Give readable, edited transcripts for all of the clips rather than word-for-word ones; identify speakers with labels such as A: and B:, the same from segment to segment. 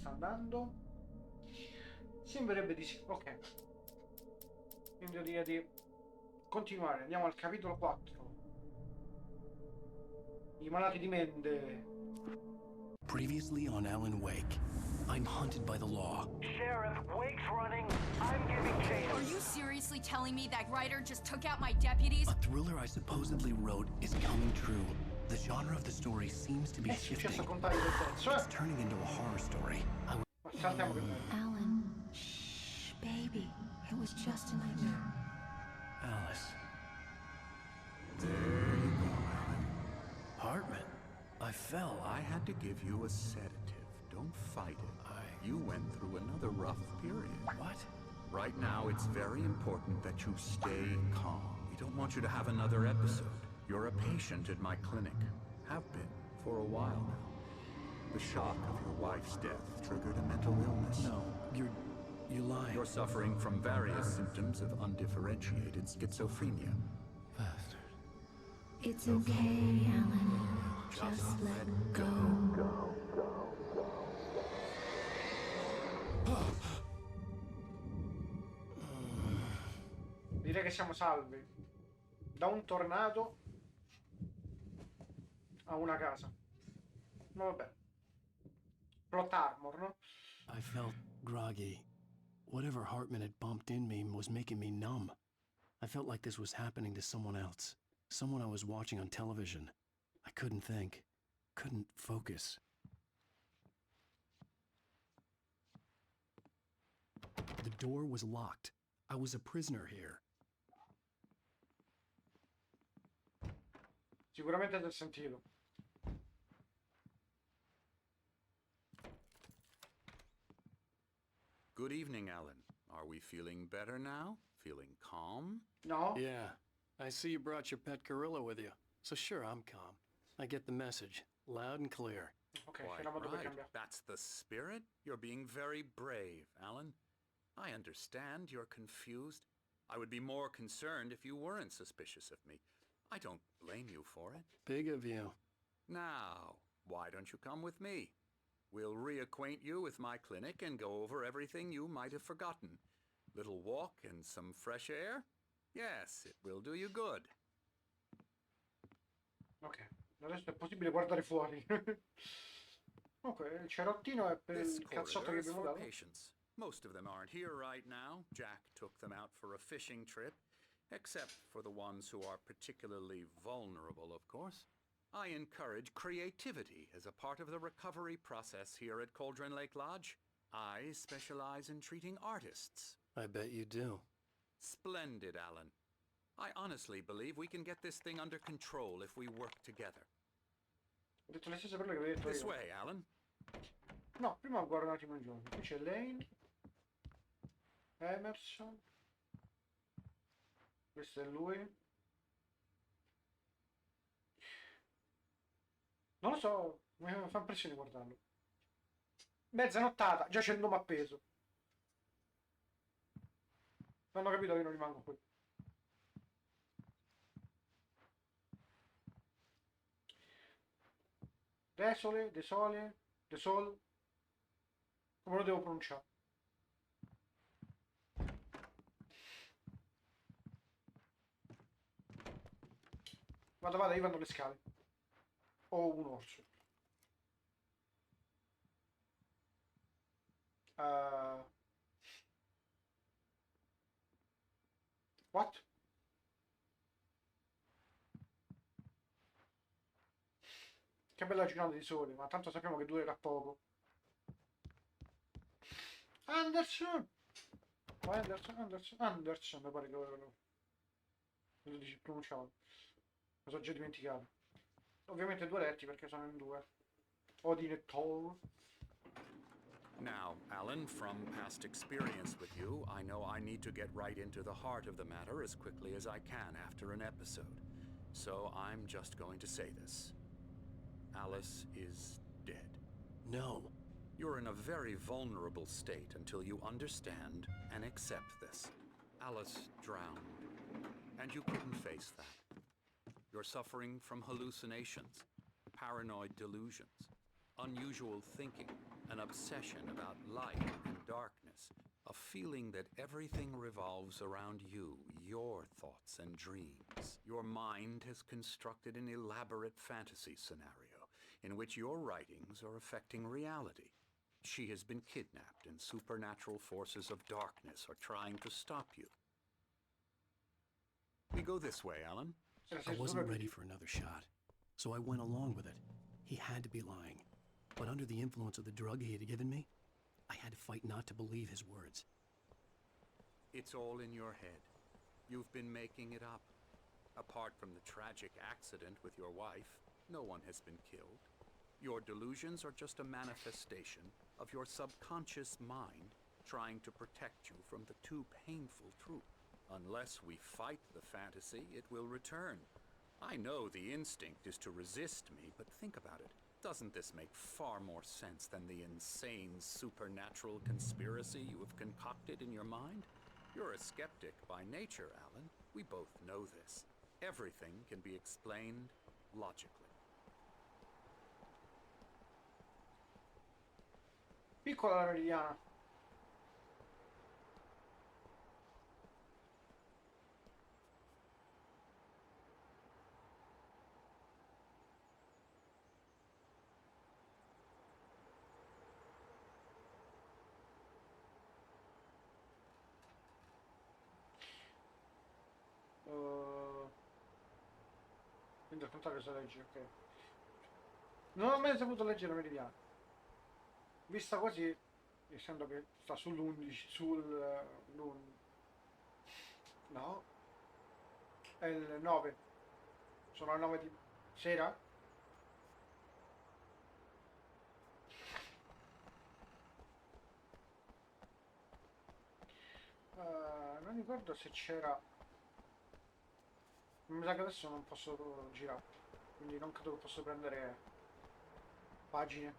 A: sta andando? Sembrerebbe di sì. Ok. Quindi io direi di continuare. Andiamo al capitolo 4. I malati di mente.
B: Previously on Alan Wake, I'm hunted by the law.
C: Sheriff, Wake's running. I'm giving chase.
D: Are you seriously telling me that writer just took out my deputies?
B: A thriller I supposedly wrote is coming true. The genre of the story seems to be
A: È successo
B: shifting.
A: al contrario del terzo,
B: It's turning into a horror story.
A: Ma saltiamo che bello.
E: Alan, shh, baby. It was just a nightmare.
B: Alice. There you go, Alan. Hartman, I fell.
F: I had to give you a sedative. Don't fight it. You went through another rough period.
B: What?
F: Right now, it's very important that you stay calm. We don't want you to have another episode. You're a patient at my clinic. Have been for a while now. The shock of your wife's death triggered a mental illness.
B: No, you're lying.
F: You're suffering from various symptoms of undifferentiated schizophrenia.
B: Bastard.
E: It's okay, Alan. Just let go.
A: Direi che siamo salvi. Da un tornado a una casa. Ma vabbè. Plot armor, no?
B: I felt groggy. Whatever Hartman had bumped in me was making me numb. I felt like this was happening to someone else. Someone I was watching on television. I couldn't think. Couldn't focus. The door was locked. I was a prisoner here.
A: Sicuramente ti ho sentito.
F: Good evening, Alan. Are we feeling better now? Feeling calm?
A: No?
B: Yeah. I see you brought your pet gorilla with you. So sure, I'm calm. I get the message. Loud and clear.
A: Ok,
F: Quite
A: fino a dove
F: right.
A: cambia.
F: That's the spirit. You're being very brave, Alan. I understand you're confused. I would be more concerned if you weren't suspicious of me. I don't blame you for it.
B: Big of you.
F: Now, why don't you come with me? We'll reacquaint you with my clinic and go over everything you might have forgotten. Little walk and some fresh air? Yes, it will do you good.
A: Ok, adesso è possibile guardare fuori. Ok, il cerottino è per
F: This
A: il cazzotto
F: corridor
A: che
F: is
A: abbiamo
F: for
A: dato.
F: patients. Most of them aren't here right now. Jack took them out for a fishing trip, except for the ones who are particularly vulnerable, of course. I encourage creativity as a part of the recovery process here at Cauldron Lake Lodge. I specialize in treating artists.
B: I bet you do.
F: Splendid, Alan. I honestly believe we can get this thing under control if we work together.
A: Ho detto le stesse parole che avevo detto
F: This
A: io.
F: way, Alan.
A: No, prima guardo un attimo il gioco. Qui c'è Lane. Emerson. Questo è lui. Non lo so, mi fa impressione guardarlo. Mezza nottata, già c'è il nome appeso. Non ho capito che io non rimango qui. Desole, desole, desol. Come lo devo pronunciare? Vado, io vado le scale. Ho un orso. What? Che bella giornata di sole, ma tanto sappiamo che durerà poco. Anderson! Oh, Anderson, mi pare che lo dici pronunciato. Lo so già dimenticato. Ovviamente due letti perché sono in due. Odin e Thor.
F: Now, Alan, from past experience with you, I know I need to get right into the heart of the matter as quickly as I can after an episode. So I'm just going to say this. Alice is dead.
B: No.
F: You're in a very vulnerable state until you understand and accept this. Alice drowned, and you couldn't face that. You're suffering from hallucinations, paranoid delusions, unusual thinking, an obsession about light and darkness, a feeling that everything revolves around you, your thoughts and dreams. Your mind has constructed an elaborate fantasy scenario in which your writings are affecting reality. She has been kidnapped and supernatural forces of darkness are trying to stop you. We go this way, Alan.
B: I wasn't ready for another shot, so I went along with it. He had to be lying. But under the influence of the drug he had given me, I had to fight not to believe his words.
F: It's all in your head. You've been making it up. Apart from the tragic accident with your wife, no one has been killed. Your delusions are just a manifestation of your subconscious mind trying to protect you from the too painful truth. Unless we fight the fantasy, it will return. I know the instinct is to resist me, but think about it. Doesn't this make far more sense than the insane supernatural conspiracy you have concocted in your mind? You're a skeptic by nature, Alan. We both know this. Everything can be explained logically.
A: Piccola Liliana. Quindi al contrario se leggi, ok. Non ho mai saputo leggere Meridiano. Vista così, essendo che sta sull'11, no, è il 9. Sono le 9 di sera. Non ricordo se c'era. Mi sa che adesso non posso girare, quindi non credo che posso prendere pagine.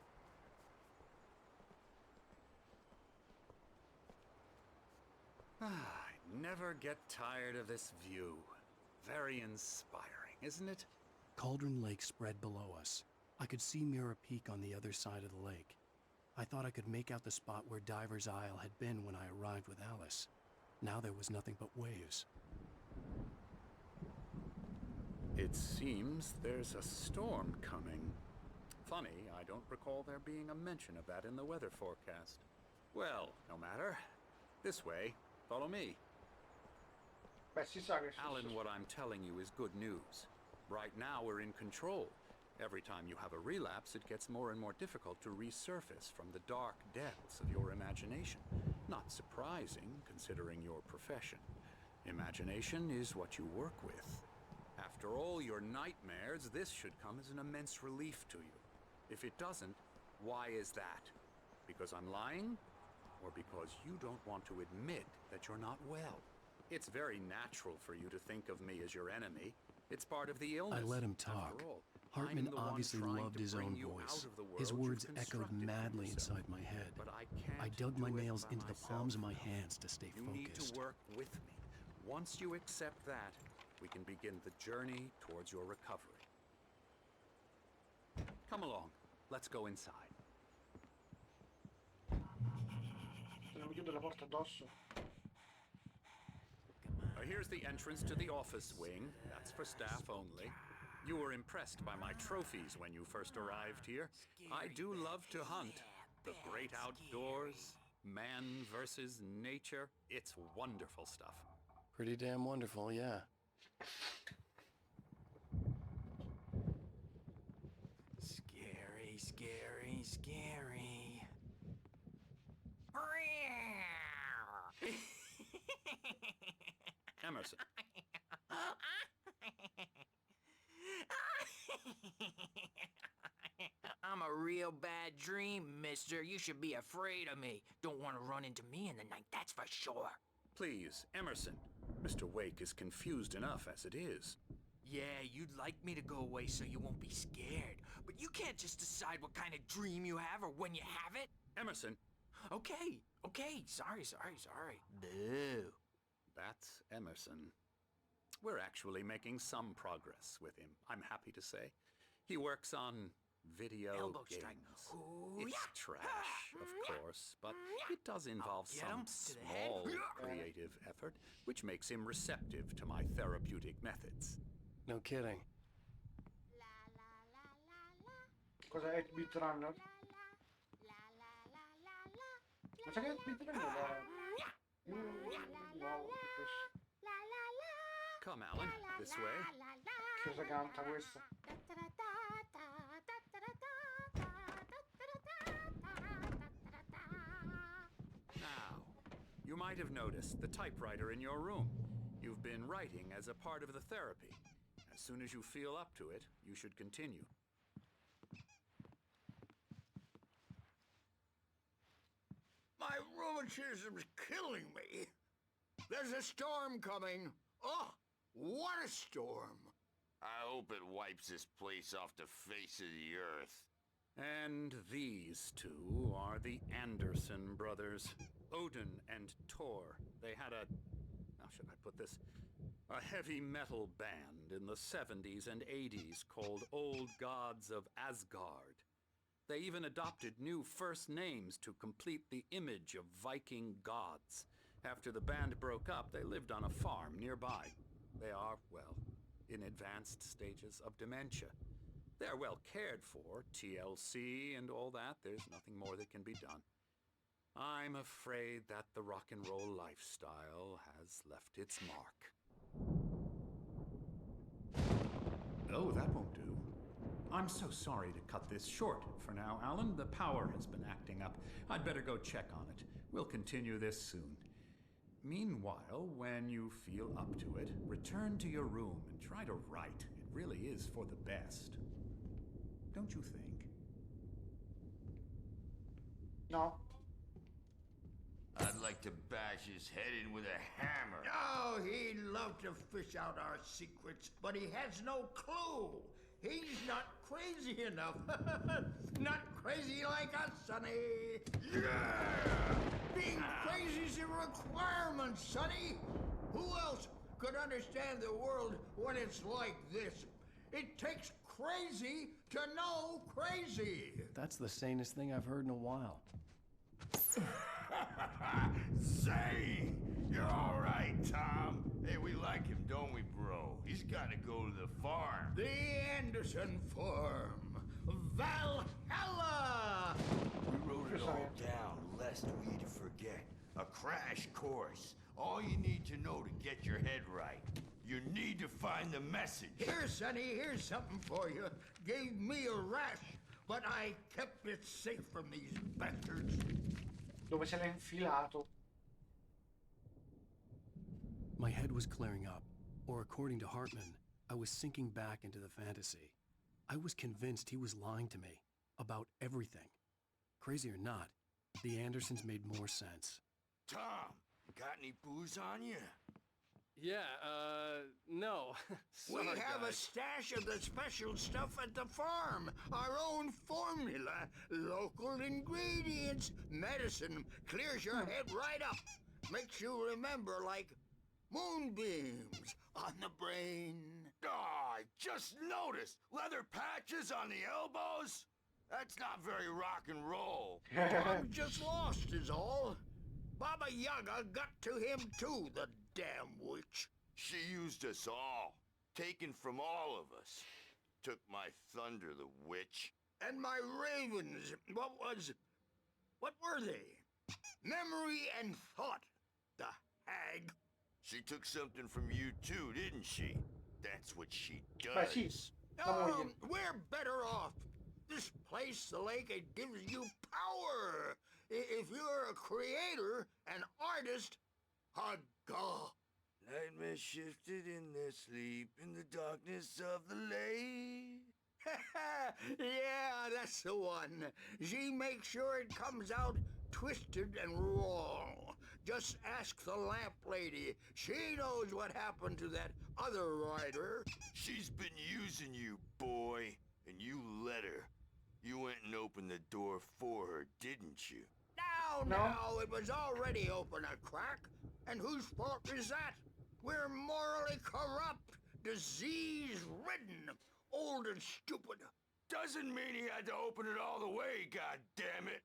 F: I never get tired of this view. Very inspiring, isn't it?
B: Cauldron Lake spread below us. I could see Mirror Peak on the other side of the lake. I thought I could make out the spot where Diver's Isle had been when I arrived with Alice. Now there was nothing but waves.
F: It seems there's a storm coming. Funny, I don't recall there being a mention of that in the weather forecast. Well, no matter. This way. Follow me.
A: Beh, si sa che
F: Alan, what I'm telling you is good news. Right now we're in control. Every time you have a relapse, it gets more and more difficult to resurface from the dark depths of your imagination. Not surprising, considering your profession. Imagination is what you work with. After all your nightmares, this should come as an immense relief to you. If it doesn't, why is that? Because I'm lying? Or because you don't want to admit that you're not well? It's very natural for you to think of me as your enemy. It's part of the illness.
B: I let him talk.
F: After all,
B: Hartman
F: I'm the one
B: obviously
F: trying
B: loved
F: to
B: his
F: bring
B: own
F: you
B: voice.
F: out of the world
B: His words
F: you've
B: echoed
F: constructed for
B: madly
F: yourself.
B: inside my head.
F: But I
B: I
F: can't
B: dug my
F: do it
B: nails
F: by
B: into the
F: myself.
B: palms of my hands to stay
F: You need
B: focused.
F: to work with me. Once you accept that, we can begin the journey towards your recovery. Come along. Let's go inside.
A: se non mi chiudo la porta addosso.
F: Here's the entrance to the office wing. That's for staff only. You were impressed by my trophies when you first arrived here. I do love to hunt. The great outdoors, man versus nature. It's wonderful stuff.
B: Pretty damn wonderful, yeah.
G: Scary, scary, scary.
F: Emerson.
G: I'm a real bad dream, mister. You should be afraid of me. Don't want to run into me in the night, that's for sure.
F: Please, Emerson. Mr. Wake is confused enough as it is.
G: Yeah, you'd like me to go away so you won't be scared. But you can't just decide what kind of dream you have or when you have it.
F: Emerson.
G: Okay. Sorry. Boo.
F: That's Emerson. We're actually making some progress with him, I'm happy to say. He works on video
G: Elbow strike.
F: games.
G: Ooh,
F: It's
G: yeah.
F: trash, of course, but it does involve
G: Get 'em
F: some
G: to the head.
F: small creative effort, which makes him receptive to my therapeutic methods.
B: No kidding.
A: Cos'è 8-bit runner? Ma sa che 8-bit runner è... Wow, questo.
F: Come, Alan, this way.
A: Cosa canta questa?
F: Now, you might have noticed the typewriter in your room. You've been writing as a part of the therapy. As soon as you feel up to it, you should continue.
H: My rheumatism's killing me. There's a storm coming. Oh, what a storm.
I: I hope it wipes this place off the face of the earth.
F: And these two are the Anderson brothers, Odin and Tor. They had a, how should I put this, a heavy metal band in the 70s and 80s called Old Gods of Asgard. They even adopted new first names to complete the image of Viking gods. After the band broke up, they lived on a farm nearby. They are, well, in advanced stages of dementia. They're well cared for, TLC and all that. There's nothing more that can be done. I'm afraid that the rock and roll lifestyle has left its mark. Oh, that won't do. I'm so sorry to cut this short for now, Alan. The power has been acting up. I'd better go check on it. We'll continue this soon. Meanwhile, when you feel up to it, return to your room and try to write. It really is for the best. Don't you think?
A: No.
I: I'd like to bash his head in with a hammer.
H: Oh, he'd love to fish out our secrets, but he has no clue. He's not crazy enough. Not crazy like us, Sonny.
I: Yeah!
H: Being crazy's a requirement, Sonny. Who else could understand the world when it's like this? It takes crazy to know crazy.
B: That's the sanest thing I've heard in a while.
I: Say, you're all right, Tom. Hey, we like him, don't we, bro? He's got to go to the farm.
H: The Anderson Farm. Valhalla!
I: We wrote it all down, lest we'd forget. A crash course. All you need to know to get your head right. You need to find the message.
H: Here, Sonny, here's something for you. Gave me a rash, but I kept it safe from these bastards.
A: Dove se l'ha infilato?
B: My head was clearing up, or according to Hartman, I was sinking back into the fantasy. I was convinced he was lying to me about everything. Crazy or not, the Andersons made more sense.
I: Tom, got any booze on you?
B: Yeah, no.
H: We have a stash of the special stuff at the farm. Our own formula. Local ingredients. Medicine. Clears your head right up. Makes you remember like moonbeams on the brain.
I: Oh, I just noticed. Leather patches on the elbows? That's not very rock and roll.
H: I'm just lost is all. Baba Yaga got to him too, the damn witch.
I: She used us all. Taken from all of us. Took my thunder, the witch.
H: And my ravens, what were they? Memory and thought, the hag.
I: She took something from you too, didn't she? That's what she
A: Beh, sì.
I: does.
A: La moglie.
H: We're better off. This place, the lake, it gives you power. If you're a creator, an artist, a god.
I: Nightmare shifted in their sleep in the darkness of the lake.
H: Yeah, that's the one. She makes sure it comes out twisted and wrong. Just ask the lamp lady. She knows what happened to that other rider.
I: She's been using you, boy, and you let her. You went and opened the door for her, didn't you?
H: Now, it was already open a crack. And whose fault is that? We're morally corrupt, disease-ridden, old and stupid.
I: doesn't mean he had to open it all the way, god damn it.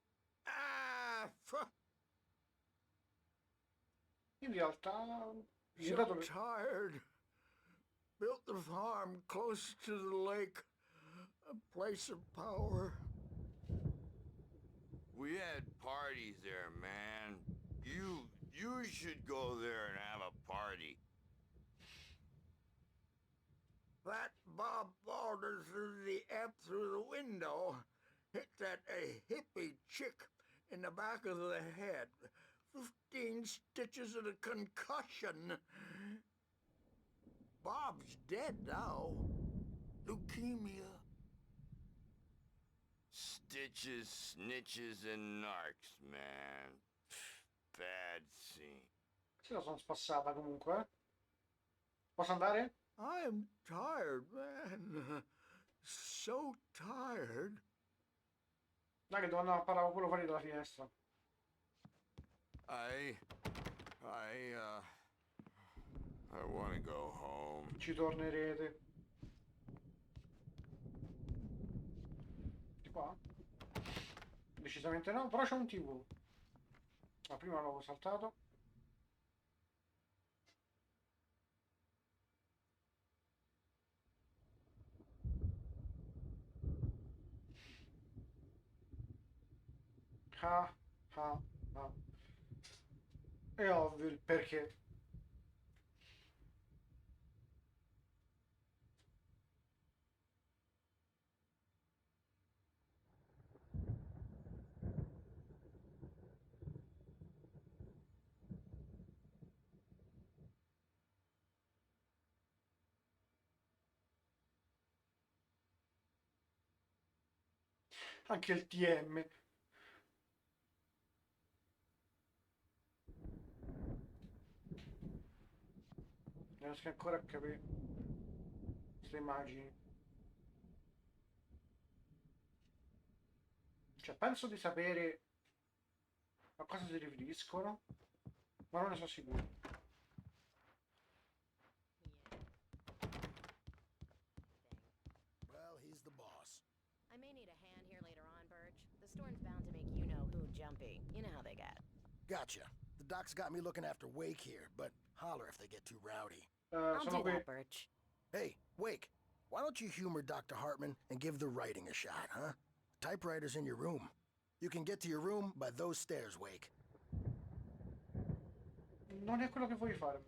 A: In realtà,
H: So
A: dato le-
H: tired. Built the farm close to the lake. A place of power.
I: We had parties there, man. You should go there and have a party.
H: That Bob Balder threw the F through the window. Hit that a hippie chick in the back of the head. 15 stitches and a concussion. Bob's dead now. Leukemia.
I: Stitches, snitches, and narcs, man. Bad scene.
A: Sì, la sono spassata comunque. Posso andare?
H: I am tired, man. So tired.
A: Dai che devo andare a parlare con quello fuori dalla finestra.
I: I want to go home.
A: Ci tornerete. Di qua? Decisamente no, però c'è un TV. Ma prima l'avevo saltato. Ah, ah, ah. È ovvio il perché. Anche il TM. Non riesco ancora a capire queste immagini. Cioè, penso di sapere a cosa si riferiscono, ma non ne sono sicuro.
J: Well, he's the boss.
K: I may need a hand here later on, Birch. The storm's bound to make you-know-who jumpy. You know how they get.
J: Gotcha. The doc's got me looking after Wake here, but holler if they get too rowdy.
K: I'll
A: Sono
K: do
A: qui.
K: that, Birch.
J: Hey, Wake, why don't you humor Dr. Hartman and give the writing a shot, huh? Typewriter's in your room. You can get to your room by those stairs, Wake.
A: Non è quello che vuoi fare.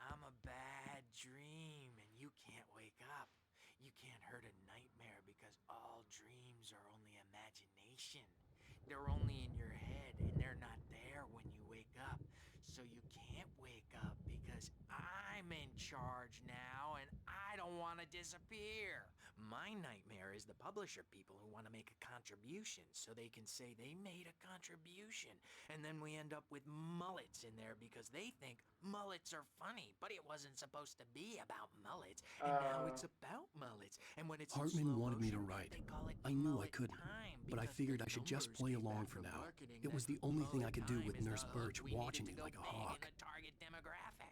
G: I'm a bad dream, and you can't wake up. You can't hurt a nightmare because all dreams are only imagination. They're only in your head, and they're not there when you wake up. So you can't wake up because I'm in charge now, and I don't want to disappear. My nightmare is the publisher people who want to make a contribution so they can say they made a contribution. And then we end up with mullets in there because they think mullets are funny, but it wasn't supposed to be about mullets. And now it's about mullets. And when it's in
B: Hartman
G: slow
B: wanted me to
G: motion,
B: write.
G: they call it
B: I knew I
G: mullet
B: couldn't,
G: time
B: but I
G: because
B: figured
G: the
B: I should just
G: numbers
B: play
G: came
B: along
G: back
B: for
G: from
B: now.
G: marketing
B: It
G: that
B: was the only thing I
G: mullet
B: could do
G: time
B: with
G: is
B: Nurse
G: the
B: Birch
G: hook we needed
B: watching
G: to
B: me
G: go
B: like a
G: big in
B: hawk.
G: the target demographic.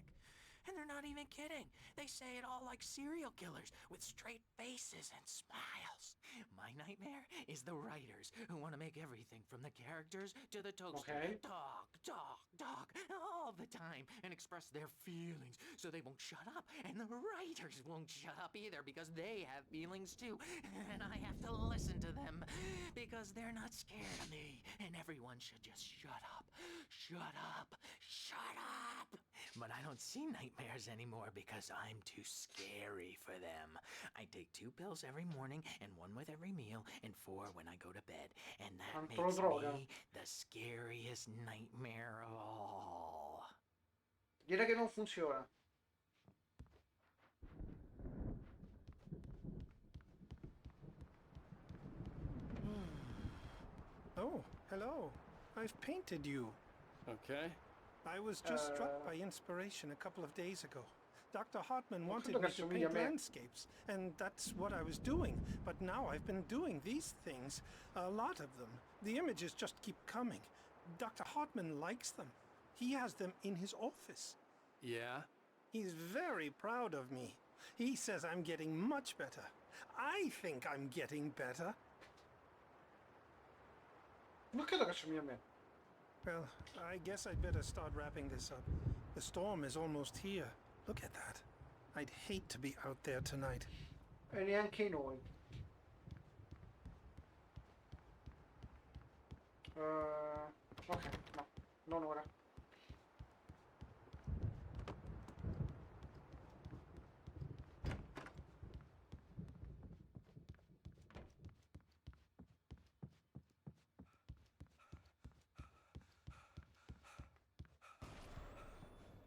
G: And they're not even kidding. They say it all like serial killers with straight faces and smiles. My nightmare is the writers who want to make everything from the characters to the toaster
A: Okay.
G: talk all the time and express their feelings so they won't shut up. And the writers won't shut up either because they have feelings too. And I have to listen to them because they're not scared of me. And everyone should just shut up. Shut up. Shut up. But I don't see nightmares anymore because I'm too scary for them. I take 2 pills every morning and 1 with every meal and 4 when I go to bed. And that
A: Quanto
G: makes
A: droga.
G: me the scariest nightmare of all.
A: Direi che non funziona.
L: Oh, hello. I've painted you.
B: Okay.
L: I was just struck by inspiration a couple of days ago. Dr. Hartman wanted
A: credo
L: me
A: che
L: to
A: assomiglia a
L: paint
A: me.
L: landscapes, and that's what I was doing. But now I've been doing these things, a lot of them. The images just keep coming. Dr. Hartman likes them. He has them in his office.
B: Yeah?
L: He's very proud of me. He says I'm getting much better. I think I'm getting better.
A: Non credo che somigli a me.
L: Well, I guess I'd better start wrapping this up. The storm is almost here. Look at that. I'd hate to be out there tonight.
A: E neanche noi. Ok, no, non ora.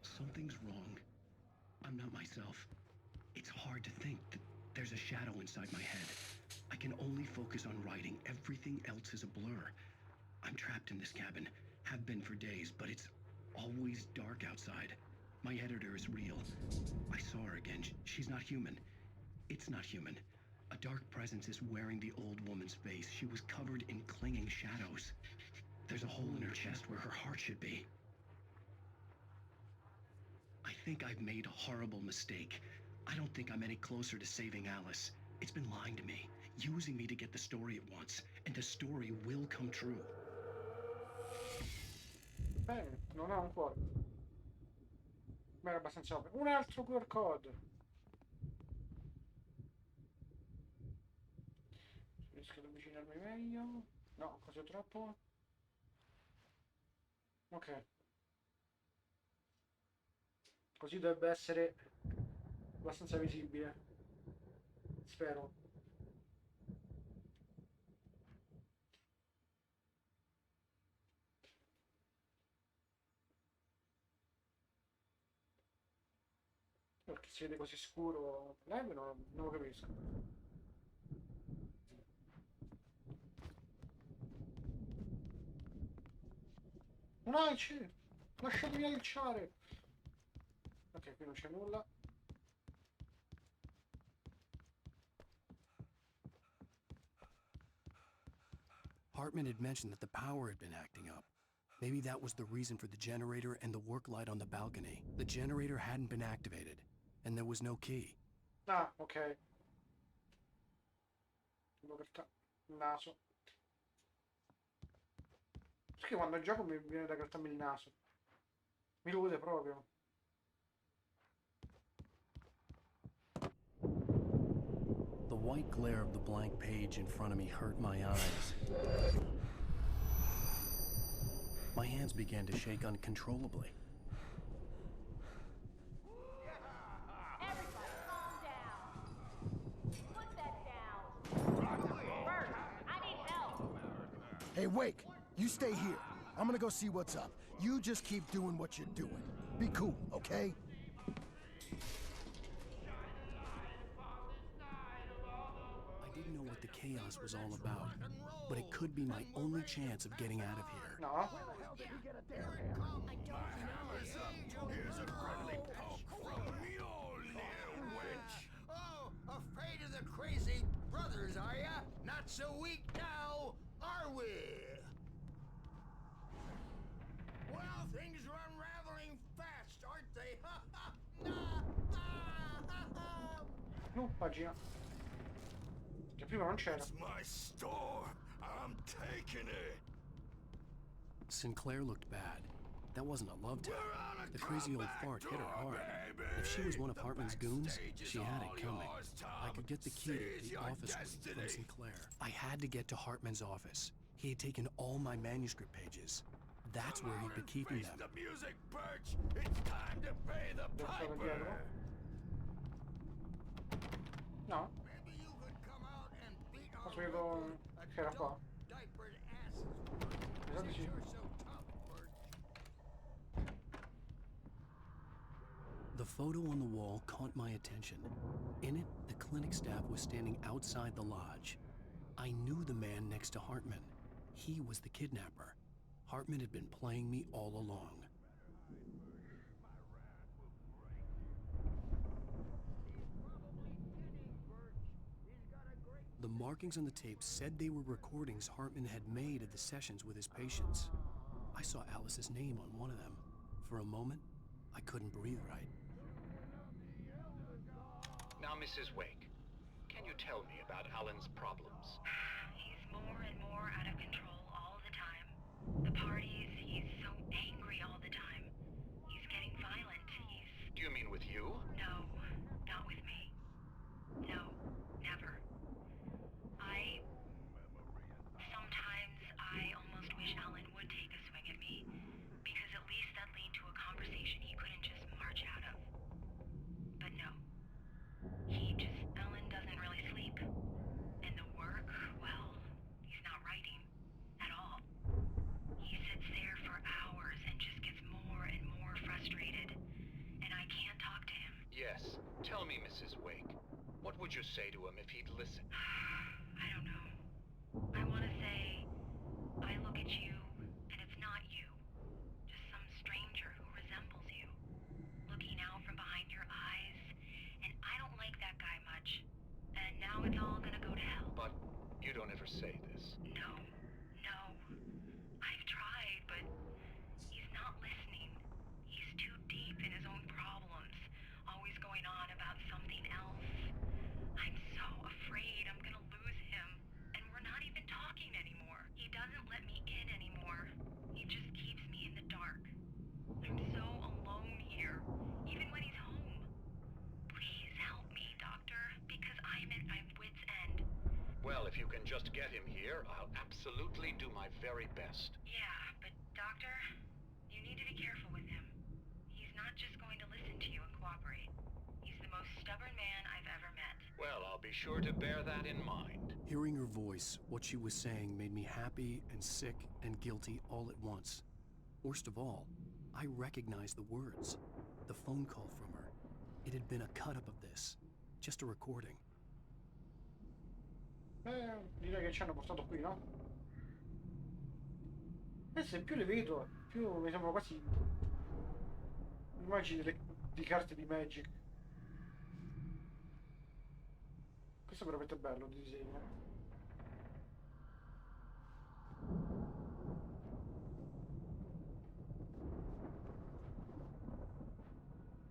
B: Something's wrong. I'm not myself. It's hard to think that there's a shadow inside my head. I can only focus on writing. Everything else is a blur. I'm trapped in this cabin. Have been for days, but it's always dark outside. My editor is real. I saw her again. She's not human. It's not human. A dark presence is wearing the old woman's face. She was covered in clinging shadows. There's a hole in her chest where her heart should be. I think I've made a horrible mistake. I don't think I'm any closer to saving Alice. It's been lying to me, using me to get the story it wants, and the story will come true.
A: Bene, non ha un cuore. Ma era abbastanza ovvio. Un altro QR code. Riesco ad avvicinarmi meglio. No, così è troppo. Ok. Così dovrebbe essere abbastanza visibile. Spero. Perché si vede così scuro? Non lo capisco. Un alce! Lasciatemi alciare! Ok, qui non c'è nulla.
B: Hartman had mentioned that the power had been acting up. Maybe that was the reason for the generator and the work light on the balcony. The generator hadn't been activated, and there was no key.
A: Ah, ok. Il naso. Perché quando gioco mi viene da grattarmi il naso? Mi illude proprio.
B: The white glare of the blank page in front of me hurt my eyes. My hands began to shake uncontrollably.
K: Everybody calm down. Put that down. Bert, I need help.
J: Hey, Wake, you stay here. I'm gonna go see what's up. You just keep doing what you're doing. Be cool, okay?
B: I didn't know what the chaos was all about, but it could be my only chance of getting out of here.
A: No.
K: I don't know.
H: Here's a friendly poke from Mjolnir, wench. Oh, afraid of the crazy brothers, are ya? Not so weak now, are we? Well, things are unraveling fast, aren't they? Ha ha!
A: No, pagina. Che prima non c'era.
H: It's my store. I'm taking it.
B: Sinclair looked bad. That wasn't a love tale. The crazy old fart hit her hard. If she was one of Hartman's goons, she had it coming. I could get the key to the office suite from Sinclair. I had to get to Hartman's office. He had taken all my manuscript pages. That's where he'd been keeping them.
H: The music, Birch. It's time to pay the piper.
A: No.
H: Maybe you could come out and beat
A: Ho
H: our
A: saputo che era qua.
H: diapered asses.
A: Esatto, sì.
H: You're so tough, Birch.
B: The photo on the wall caught my attention. In it, the clinic staff was standing outside the lodge. I knew the man next to Hartman. He was the kidnapper. Hartman had been playing me all along. The markings on the tape said they were recordings Hartman had made of the sessions with his patients. I saw Alice's name on one of them. For a moment, I couldn't breathe right.
F: Now, Mrs. Wake, can you tell me about Alan's problems?
E: He's more and more out of control all the time. The parties, he's so angry all the time. He's getting violent.
F: Do you mean with you?
E: No, not with me. No, never. Sometimes I almost wish Alan would take a swing at me, because at least that lead to a conversation he couldn't just march out of. But no. Alan doesn't really sleep. And the work, well, he's not writing at all. He sits there for hours and just gets more and more frustrated. And I can't talk to him.
F: Yes. Tell me, Mrs. Wake. What would you say to him if he'd listen?
E: I don't know. I want to say, I look at you, and it's not you. Just some stranger who resembles you. Looking out from behind your eyes. And I don't like that guy much. And now it's all gonna go to hell.
F: But you don't ever say this.
E: No. I've tried, but he's not listening. He's too deep in his own problems. Always going on about something else. I'm so afraid I'm gonna lose him. And we're not even talking anymore. He doesn't let me in anymore. He just keeps me in the dark. I'm so alone here, even when he's home. Please help me, Doctor, because I'm at my wit's end.
F: Well, if you can just get him here, I'll absolutely do my very best.
E: Yeah, but Doctor, you need to be careful with him. He's not just going to listen to you and cooperate. He's the most stubborn man I've ever met.
F: Well, I'll be sure to bear that in mind.
B: Hearing her voice, what she was saying made me happy and sick and guilty all at once. Worst of all, I recognized the words. The phone call from her. It had been a cut-up of this. Just a recording.
A: Direi che ci hanno portato qui, no? Adesso più le vedo, più mi sembrano quasi immagini di carte di Magic. Questo è veramente bello di disegno.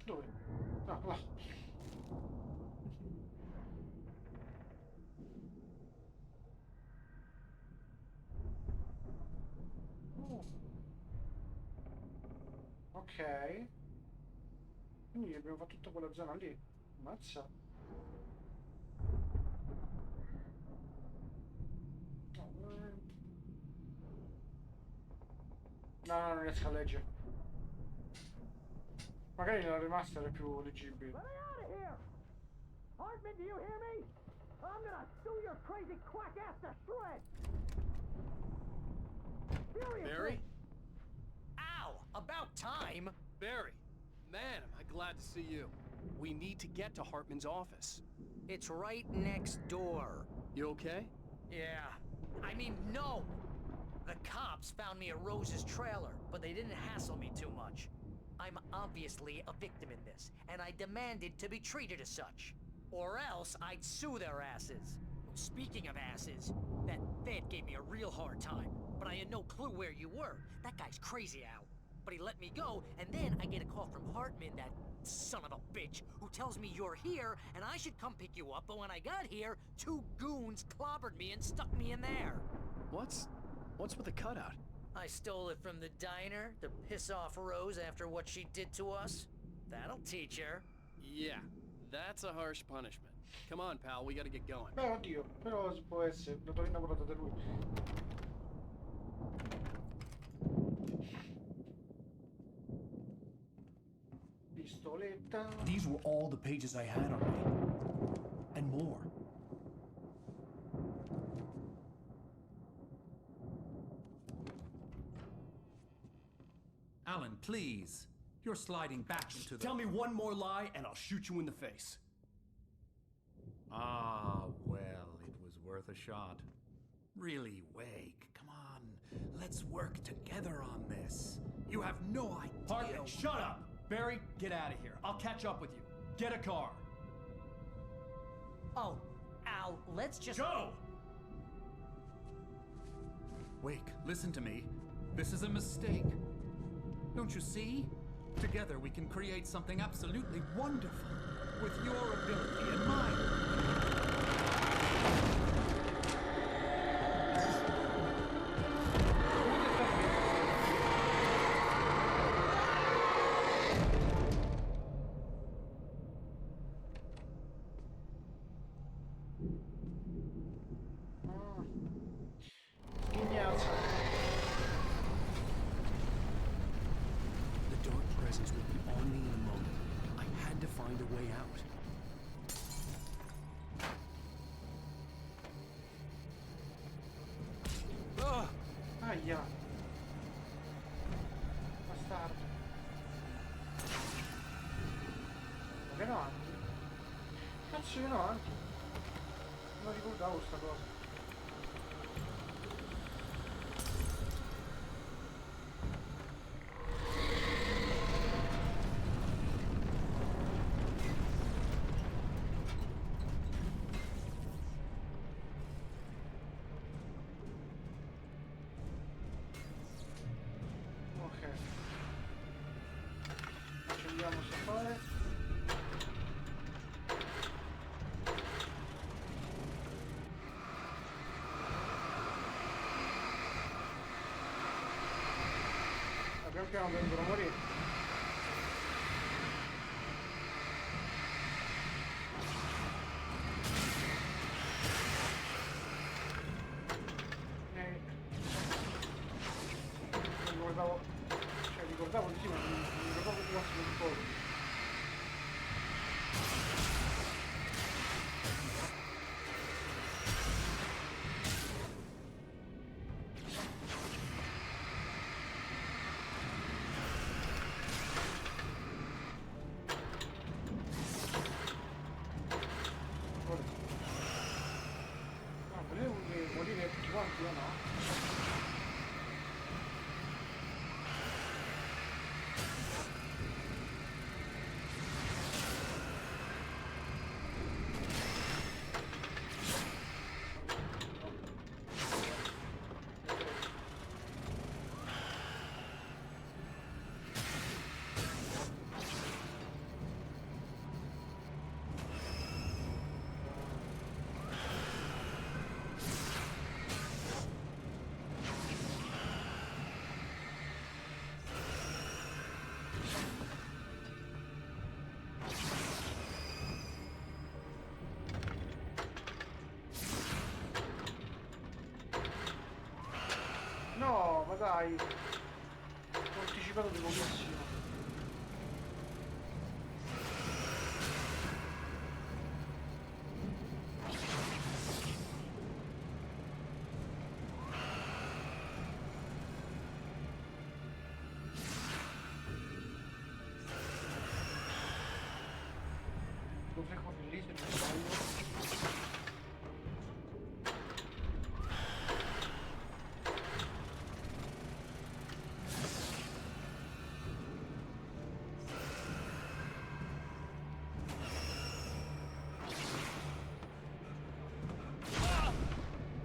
A: Dove? Ah, là. Ok. Quindi abbiamo fatto tutta quella zona lì. Mazza. No, non riesco a leggere. Magari nella remaster è più leggibile.
C: Let me out of here! Hartman, do you hear me? I'm gonna sew your crazy quack ass to shreds! Seriously!
M: Barry? Ow! About time! Barry, man, am I glad to see you. We need to get to Hartman's office.
G: It's right next door.
M: You okay?
G: Yeah. I mean, no! The cops found me at Rose's trailer, but they didn't hassle me too much. I'm obviously a victim in this, and I demanded to be treated as such. Or else I'd sue their asses. Speaking of asses, that Fed gave me a real hard time, but I had no clue where you were. That guy's crazy, Al. But he let me go, and then I get a call from Hartman, that son of a bitch, who tells me you're here, and I should come pick you up, but when I got here, 2 goons clobbered me and stuck me in there.
B: What's with the cutout?
G: I stole it from the diner to piss off Rose after what she did to us. That'll teach her.
M: Yeah, that's a harsh punishment. Come on, pal, we gotta get going.
A: Beh, oddio, però può essere, l'ho innamorato da lui. Pistoletta.
B: These were all the pages I had on me. And more.
N: Alan, please. You're sliding back into the...
B: Tell me one more lie and I'll shoot you in the face.
N: Ah, well, it was worth a shot. Really, Wake, come on. Let's work together on this. You have no idea...
B: Hartman, shut up! Barry, get out of here. I'll catch up with you. Get a car.
G: Oh, Al, let's just...
B: Go!
N: Wake, listen to me. This is a mistake. Don't you see? Together we can create something absolutely wonderful. With your ability and mine.
B: The dark presence would be on me in a moment. I had to find a way out.
A: Aia. Bastardo. Ma viene avanti? Cazzo viene avanti? Non ricordavo sta cosa. Ok. Accendiamo sto fare. Pian piano vengono a morire. Ricordavo, cioè ricordavo di sì, ma non ricordavo di quanto non ricordo. Volevo morire tutti quanti o no? No, ma dai, ho anticipato di pochissimo. Dovrei correre lì se non sbaglio.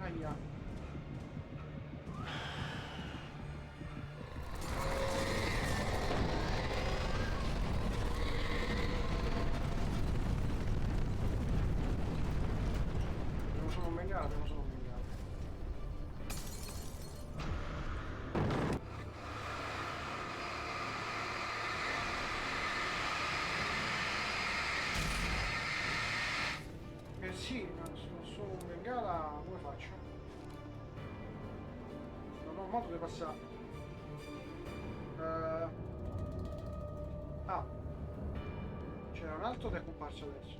A: Aia. Abbiamo solo un bengala, abbiamo solo un bengala. Eh sì, ma sono solo un bengala, come faccio? Non ho modo di passare. Ah, c'era un altro che è comparso adesso.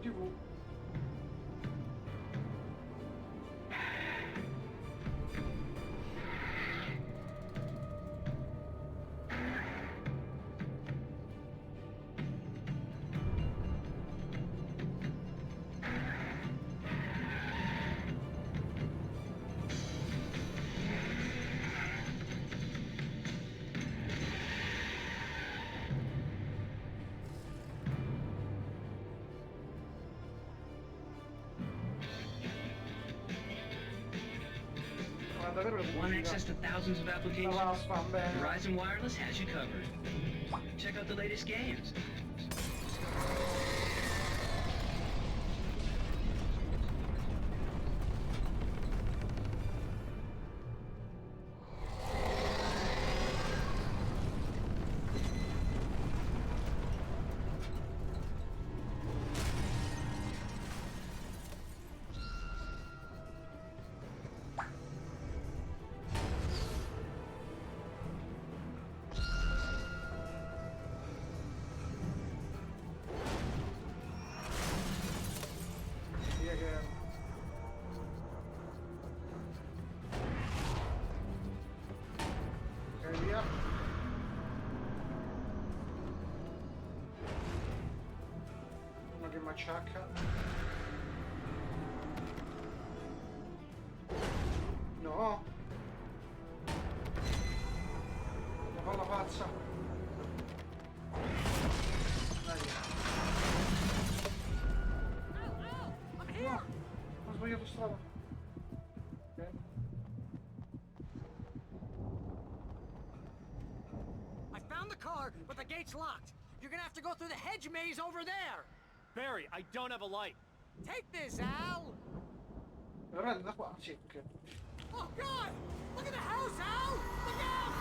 A: TV. Ma davvero le
O: Want
A: pubblicità?
O: access to thousands of applications?
A: No, va, spam bene.
O: Verizon Wireless has you covered. Check out the latest games.
A: Maciacca. No. La palla pazza. Dai. No, ho sbagliato strada. Ok.
C: I found the car, but the gate's locked. You're gonna have to go through the hedge maze over there.
M: Barry, I don't have a light.
C: Take this, Al!
A: Allora da qua, sì, ok.
C: Oh, God! Look at the house, Al! Look out!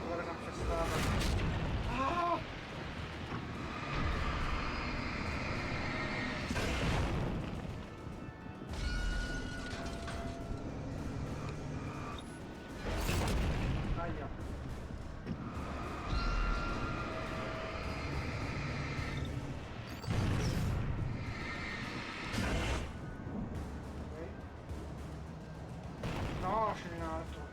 A: Guarda che infestata. Ah! Aia. No, c'è in alto.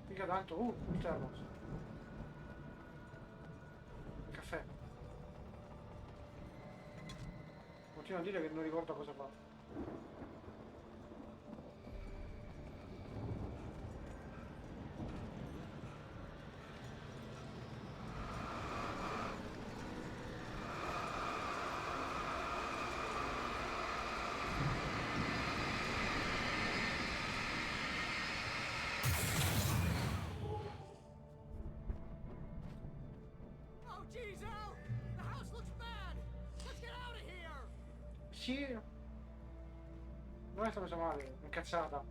A: Mica tanto, un termos. Caffè. Continua a dire che non ricorda cosa fa. Sì. Non è stato messo male, incazzata.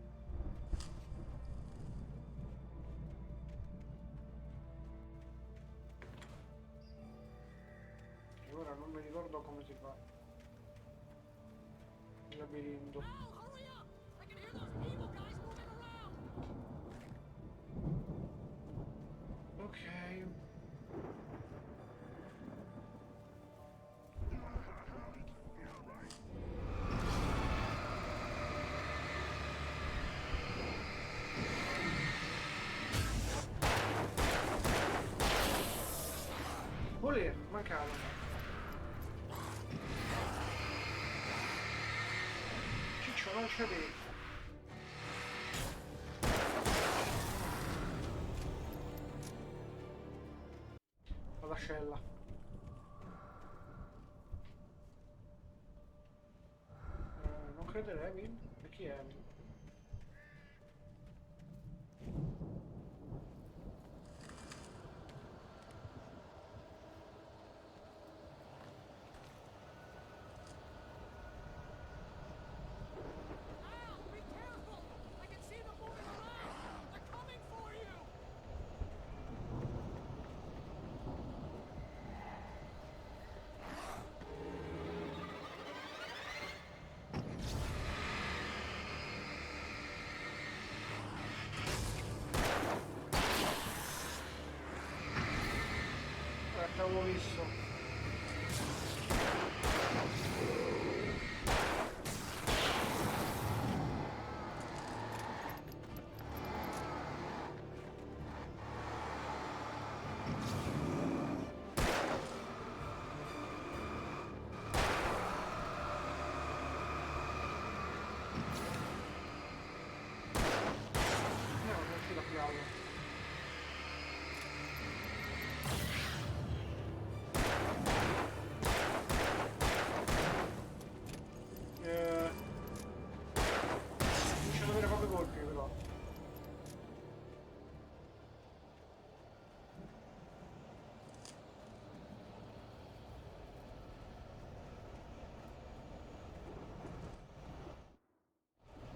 A: E ora non mi ricordo come si fa. Il labirinto. Ok. Volere, mancava. Ciccio, non c'è dentro. L'ascella. Non credere Evil? E chi è Evil? l'avevo visto.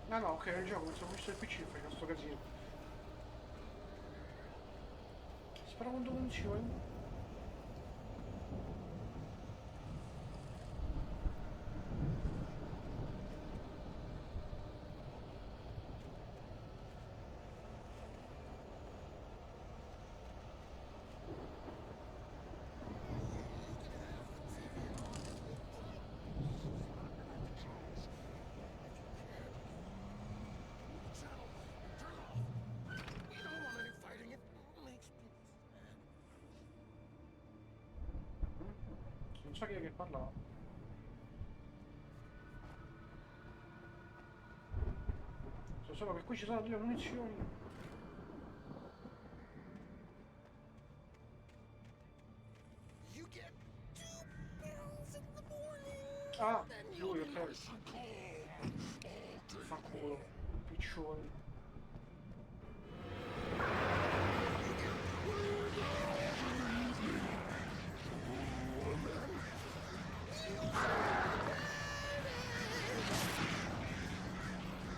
A: Ah no, ok, il gioco, pensavo fosse il PC, faceva sto casino. Spero quando funzioni. Non so chi è che parlava. So solo che qui ci sono delle munizioni. Ah, lui, ok. Fa culo, piccioni.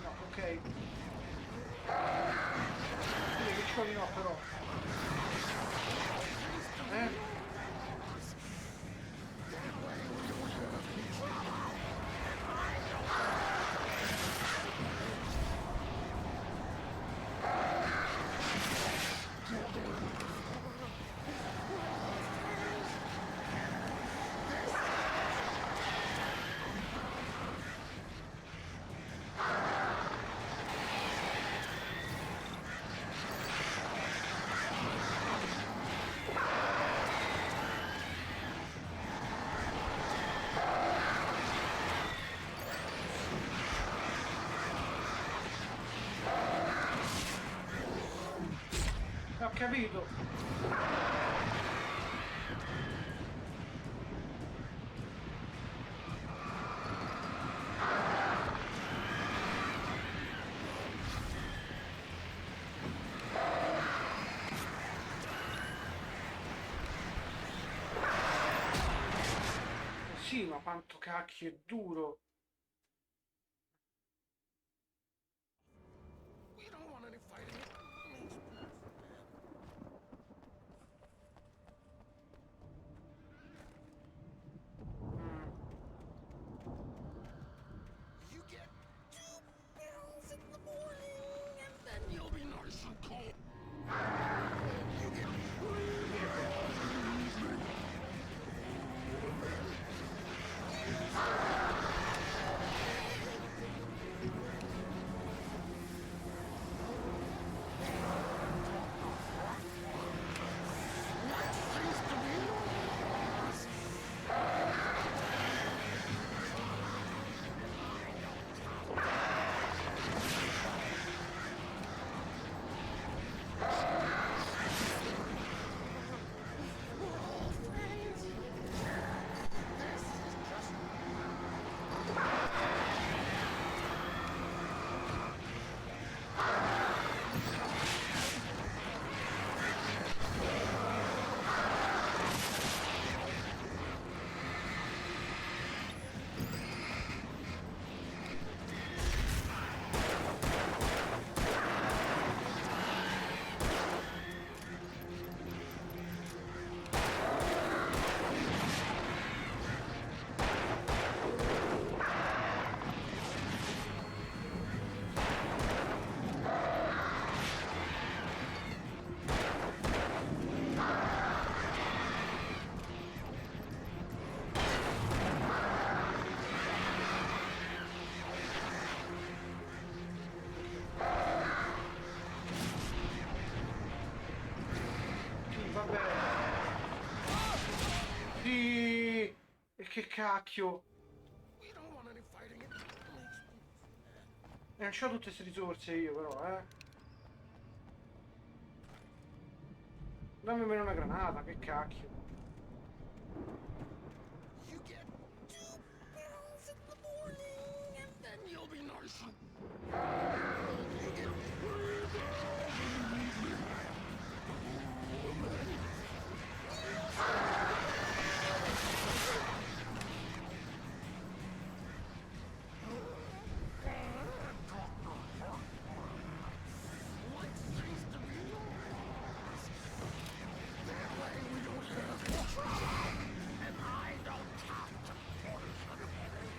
A: No, ok. Sì, piccioni no, però. Ho capito. Sì, ma quanto cacchio è duro. cacchio! E non c'ho tutte queste risorse io però, Dammi almeno una granata, che cacchio.
C: You get 2 pills in the morning, and then you'll be nice. You get 3 pills in the evening. What seems to be lost? That way we don't have any trouble, and I don't have to poison anything.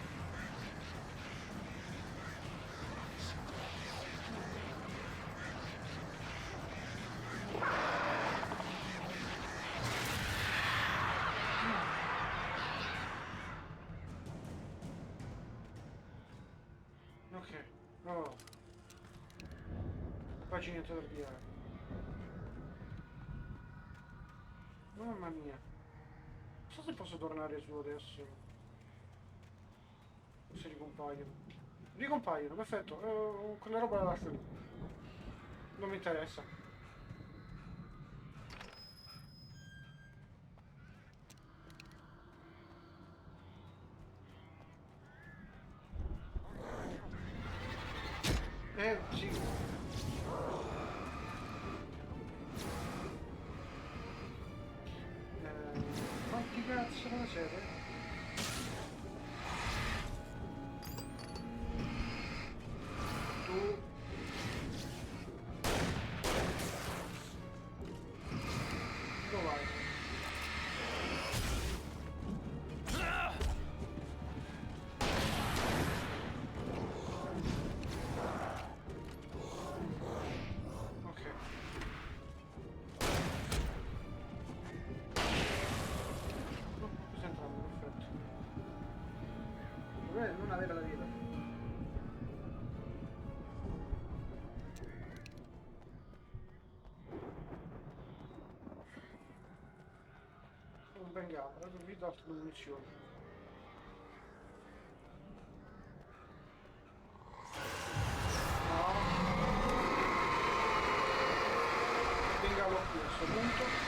A: Ok, oh. Pagina interdiaria. Mamma mia. Non so se posso tornare su adesso. Se ricompaiono. Ricompaiono, perfetto. Quella roba la lascio lì. Non mi interessa. Sì. Quanti cazzo ne siete? Tu. Dove vai? Non avere la vita. Un bengala, ho visto altre munizioni. No. Bengala qui a questo punto.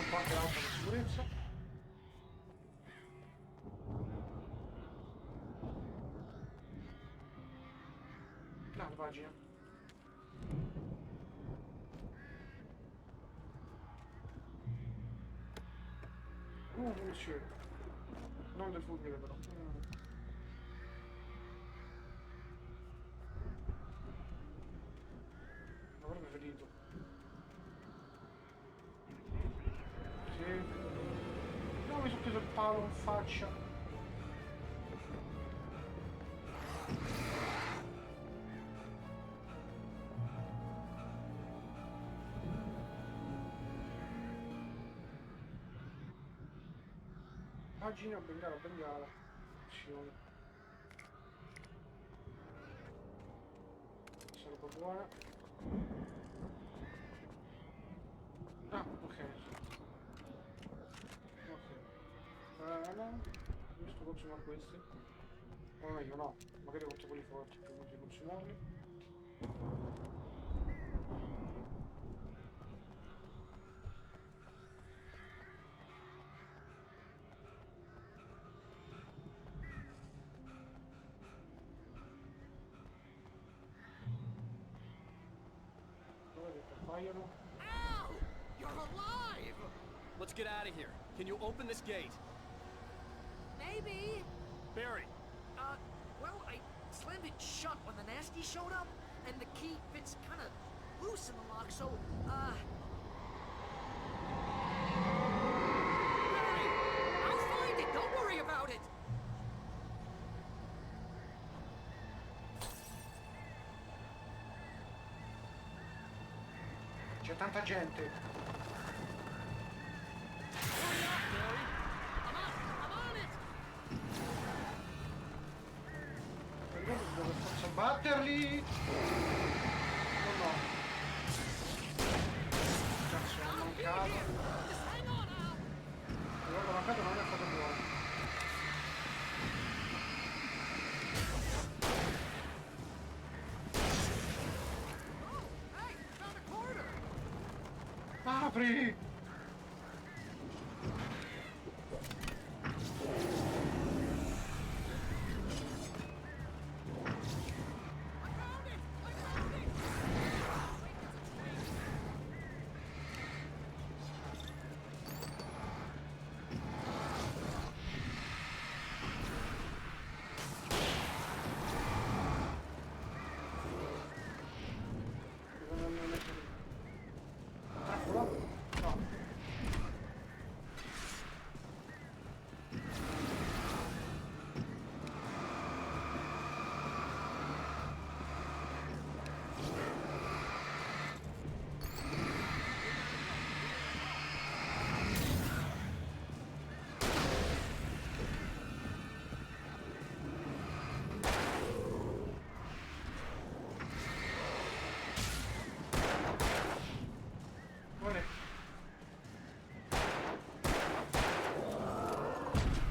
A: Parte l'altra per sicurezza. La pagina. Munizioni. Non del fulmine però. Avrei preferito. No, mi sono preso il palo in faccia. Pagina, bengala, bengala. Azione. Questa roba buona. Ah, ok. No, giusto consumare questi. O meglio no, magari contro quelli forti prima di consumarli. Dove che appaiono?
C: Ow! You're alive!
M: Let's get out of here. Can you open this gate?
G: Maybe.
M: Barry.
G: Well, I slammed it shut when the nasty showed up, and the key fits kind of loose in the lock, so, Barry, I'll find it. Don't worry about it.
A: C'è tanta gente.
C: Hurry up, Barry! I'm on it!
A: Devo per forza batterli. Apri!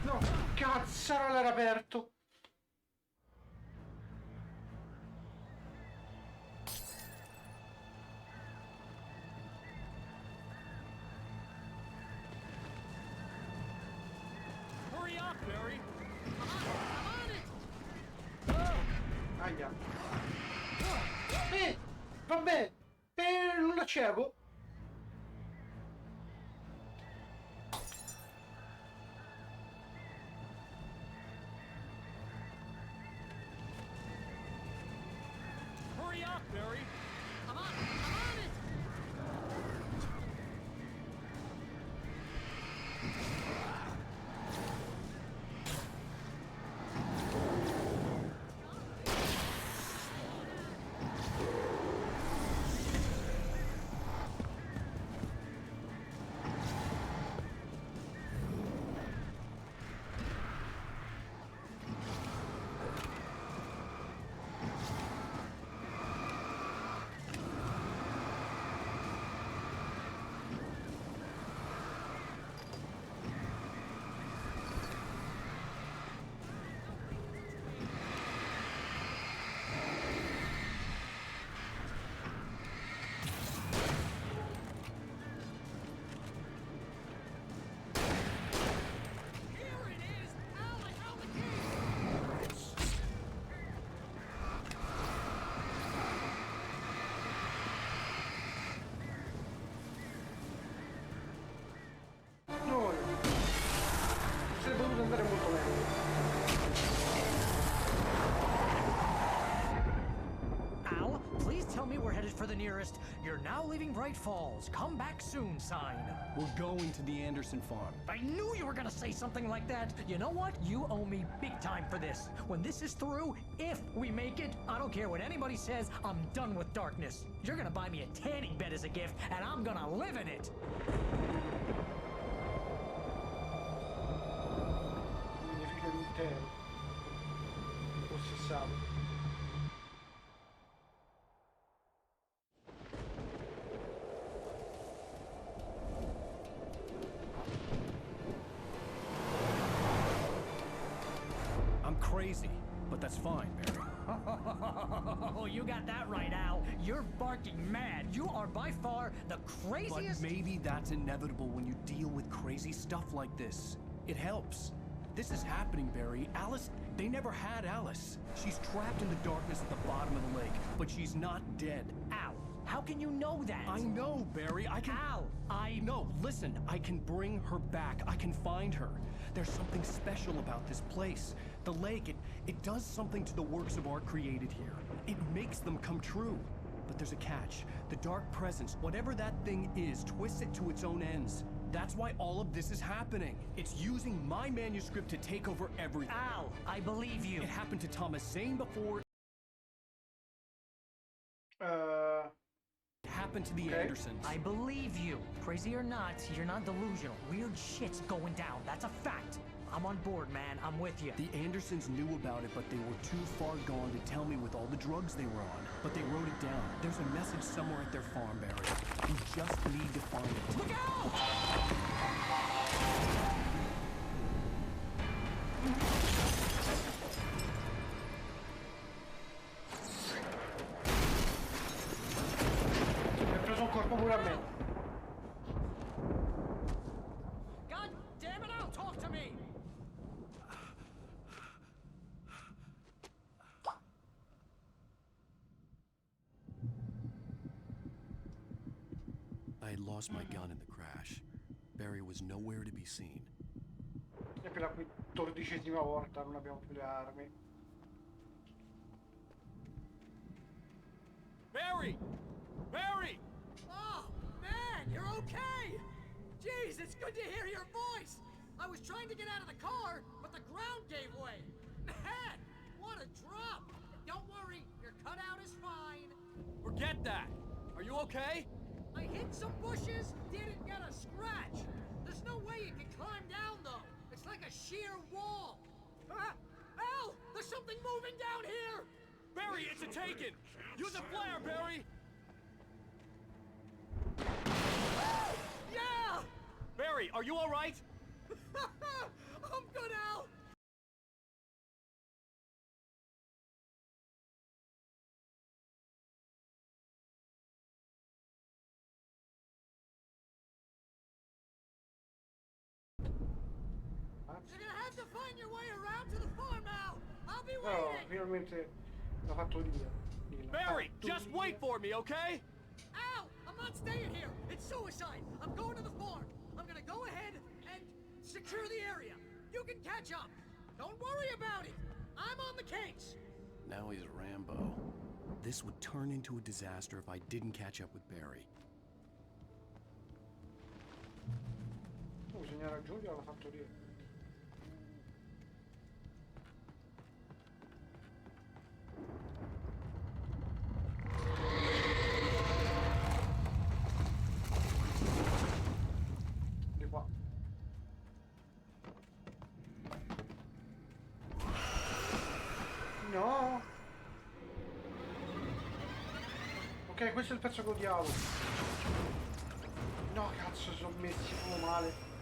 A: No, cazzaro, l'era aperto.
M: Hurry up, Barry!
A: Aia. Vabbè, non la cieco.
M: Hurry up, Barry!
C: I'm on it!
A: andare molto meglio.
P: Al, please tell me we're headed for the nearest "You're now leaving Bright Falls. Come back soon" sign.
B: We're going to the Anderson farm.
P: I knew you were gonna say something like that. You know what? You owe me big time for this. When this is through, if we make it, I don't care what anybody says, I'm done with darkness. You're gonna buy me a tanning bed as a gift, and I'm gonna live in it.
A: Significa l'intero. Possessato.
B: I'm crazy, but that's fine, Barry.
P: Oh, you got that right, Al. You're barking mad. You are by far the craziest.
B: But maybe that's inevitable when you deal with crazy stuff like this. It helps. This is happening, Barry. Alice, they never had Alice. She's trapped in the darkness at the bottom of the lake, but she's not dead.
P: Al, how can you know that?
B: I know, Barry. I can...
P: Al,
B: No, listen. I can bring her back. I can find her. There's something special about this place. The lake, it does something to the works of art created here. It makes them come true. But there's a catch. The dark presence, whatever that thing is, twists it to its own ends. That's why all of this is happening. It's using my manuscript to take over everything.
P: Al, I believe you.
B: It happened to Thomas Zane before. It happened to the Andersons.
P: I believe you. Crazy or not, you're not delusional. Weird shit's going down. That's a fact. I'm on board, man. I'm with you.
B: The Andersons knew about it, but they were too far gone to tell me with all the drugs they were on. But they wrote it down. There's a message somewhere at their farm, Barry. You just need to find it.
P: Look out!
A: Mi ha preso un corpo pure a me.
B: had lost my gun in the crash. Barry was nowhere to be seen.
A: E per la 14ª volta non abbiamo più le armi.
M: Barry! Barry!
P: Oh, man, you're okay! Jeez, it's good to hear your voice! I was trying to get out of the car, but the ground gave way. Man, what a drop! Don't worry, your cutout is fine.
M: Forget that! Are you okay?
P: I hit some bushes, didn't get a scratch. There's no way you can climb down, though. It's like a sheer wall. Al! There's something moving down here!
M: Barry, it's a taken! Use a flare, Barry!
P: Yeah!
M: Barry, are you alright?
P: I'm good, Al! You're gonna have to find your way around to the farm, Al! I'll be
A: No,
P: waiting!
A: finalmente l'ho fatto dire.
M: Barry, just wait for me, okay?
P: Al! I'm not staying here! It's suicide! I'm going to the farm! I'm gonna go ahead and secure the area! You can catch up! Don't worry about it! I'm on the case!
B: Now he's Rambo. This would turn into a disaster if I didn't catch up with Barry.
A: Bisogna raggiungere la fattoria. Di qua. No! Ok, questo è il pezzo che odiavo. No, cazzo, sono messi proprio male.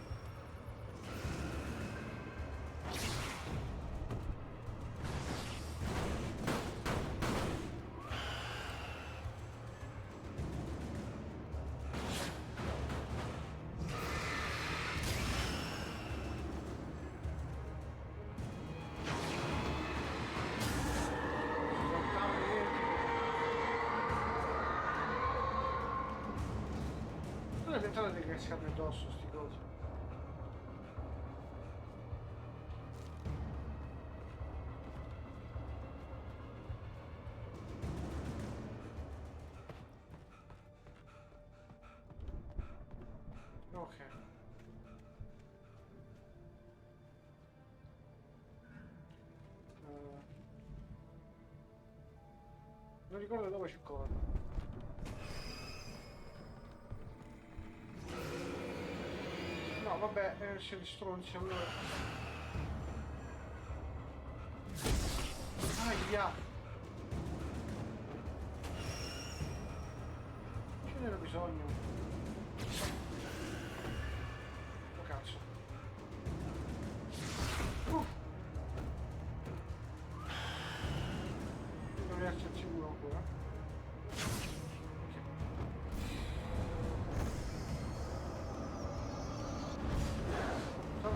A: Pensate di cascarmi addosso sti cosi. Ok. Non ricordo dove ci corro. No, vabbè, si stronzi allora. Aia! Ce n'era bisogno. Oh cazzo. Non riesco al sicuro ancora.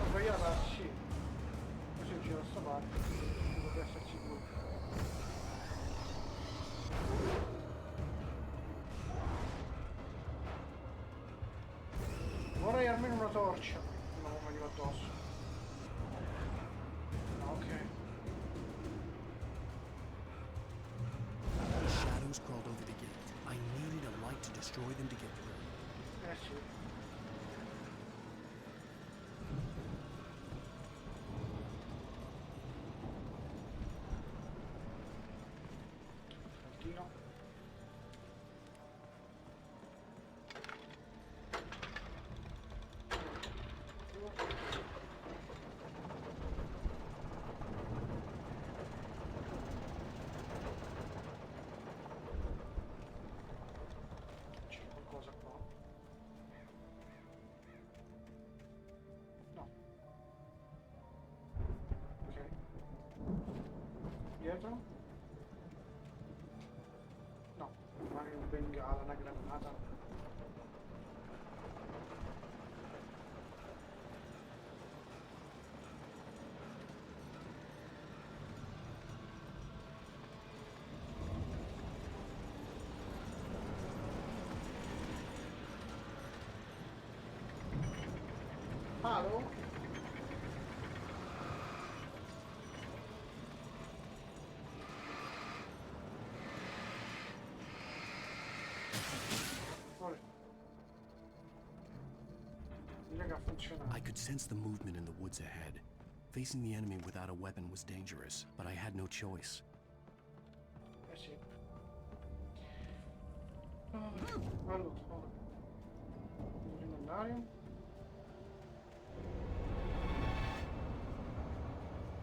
A: Sbagliata, sì. Così giro da sta parte. Dovrebbe essere sicuro. Vorrei almeno una torcia. No, mi arriva addosso. Ah, ok.
B: The shadows crawled over the gate. I needed a light to destroy them to get through.
A: Sì. Dietro? No, magari un bengala, una granata. vado?
B: I could sense the movement in the woods ahead. Facing the enemy without a weapon was dangerous, but I had no choice.
A: Eh sì. Allora. Andare.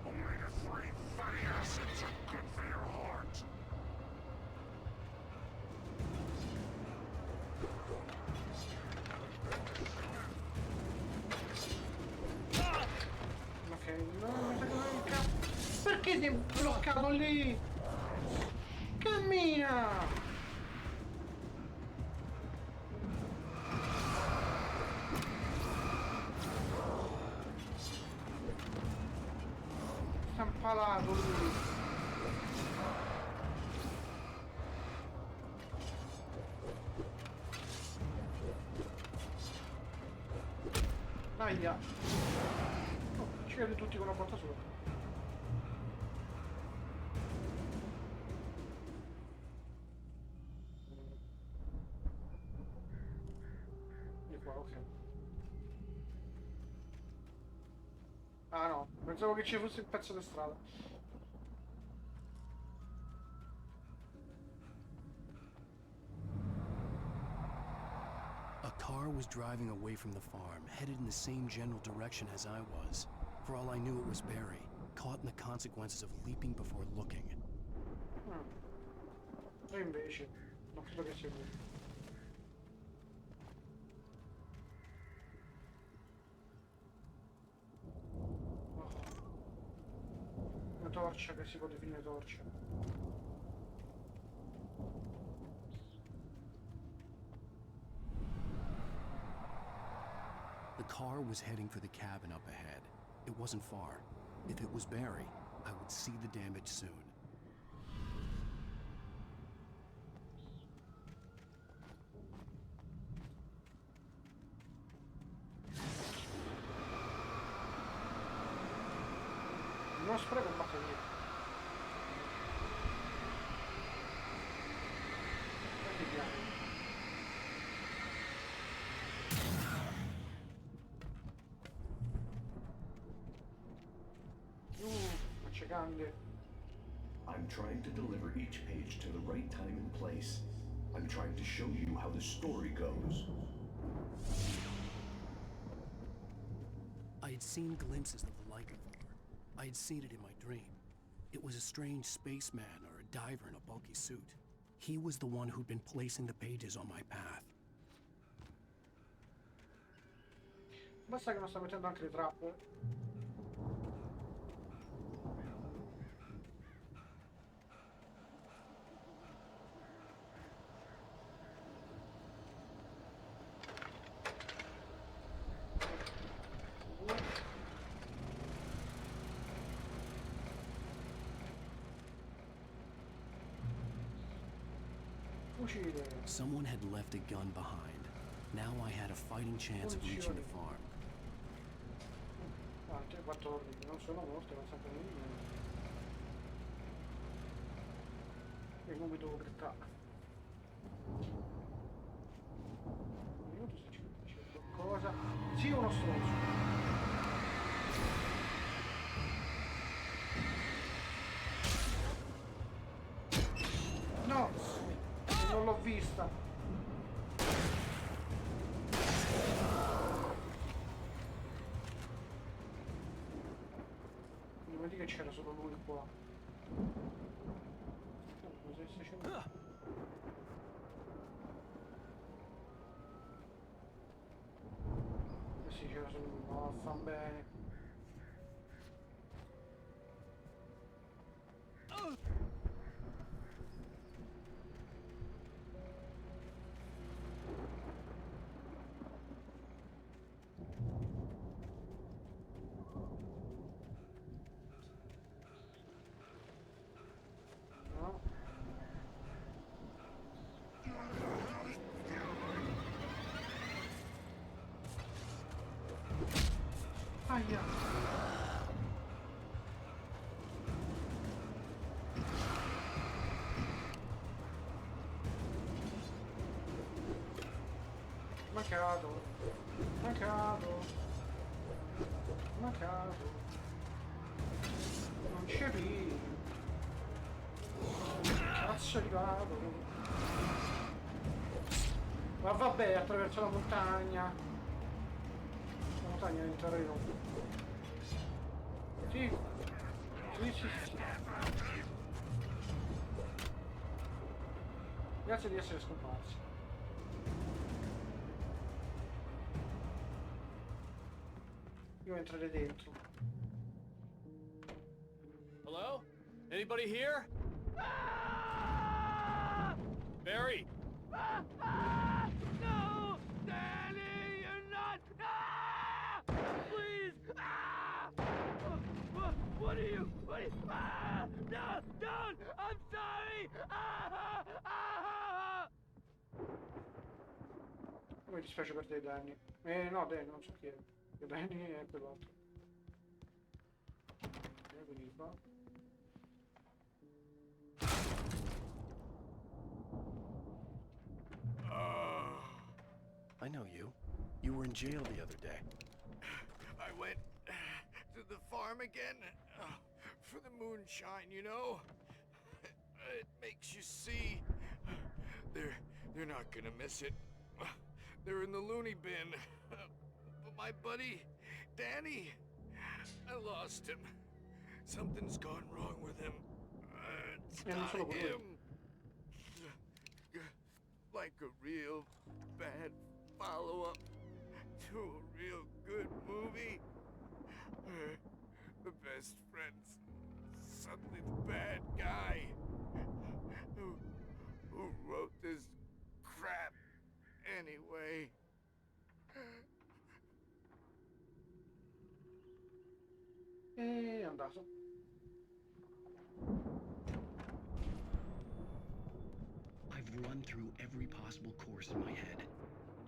C: Omega-3 fatty acids are good for your heart.
A: Ok, no, mi sa che non è il capo. Perché ti è bloccato lì? Cammina! Sta impalato lui. Aia. Oh, ci vede tutti con una porta sola. Di qua, ok. Ah no, pensavo che ci fosse il pezzo di strada.
B: A car was driving away from the farm, headed in the same general direction as I was. For all I knew, it was Barry, caught in the consequences of leaping before looking.
A: E invece, non credo che sia lui. Una torcia che si può definire torcia.
B: The car was heading for the cabin up ahead. It wasn't far. If it was Barry, I would see the damage soon.
A: Non spreco un batteria. Accecante.
Q: I'm trying to deliver each page to the right time and place. I'm trying to show you how the story goes.
B: I had seen glimpses of the like before. I had seen it in my dream. It was a strange spaceman or a diver in a bulky suit. He was the one who'd been placing the pages on my path.
A: Basta che non sta mettendo anche le trappe.
B: Someone had left a gun behind. Now I had a fighting chance of reaching the farm.
A: Ah, 3-4 non sono morte, non sappiamo niente. E non mi devo cliccare. Un minuto se c'è qualcosa. Sì, uno stronzo. No! Non l'ho vista. Non mi che c'era solo lui qua. Cosa stai facendo? Eh sì, c'era solo lui. No, fan bene. via. Mancato. Mancato. Mancato. Non c'è più. Cazzo di vado. Ma vabbè, attraverso la montagna. La montagna è in terreno. Sì. Sì, sì, sì. Grazie di essere scomparsi. Io entrerei dentro.
M: Hello? Anybody here? Barry!
C: No! Danny, you're not! Ah! Please! Ah! What are you? What are you? Ah! No! Don't! I'm sorry! Ah! Ah!
A: Mi dispiace per te, Danny. No, Danny, non so chi è. Danny è quell'altro. Quindi qua.
B: I know you. You were in jail the other day.
H: I went to the farm again for the moonshine, you know? It makes you see. They're not gonna miss it. They're in the loony bin. But my buddy, Danny, I lost him. Something's gone wrong with him. It's not him. Like a real bad follow-up to a real good movie. The best friend's suddenly the bad guy. Who wrote this crap anyway?
A: E è andato.
B: I've run through every possible course in my head.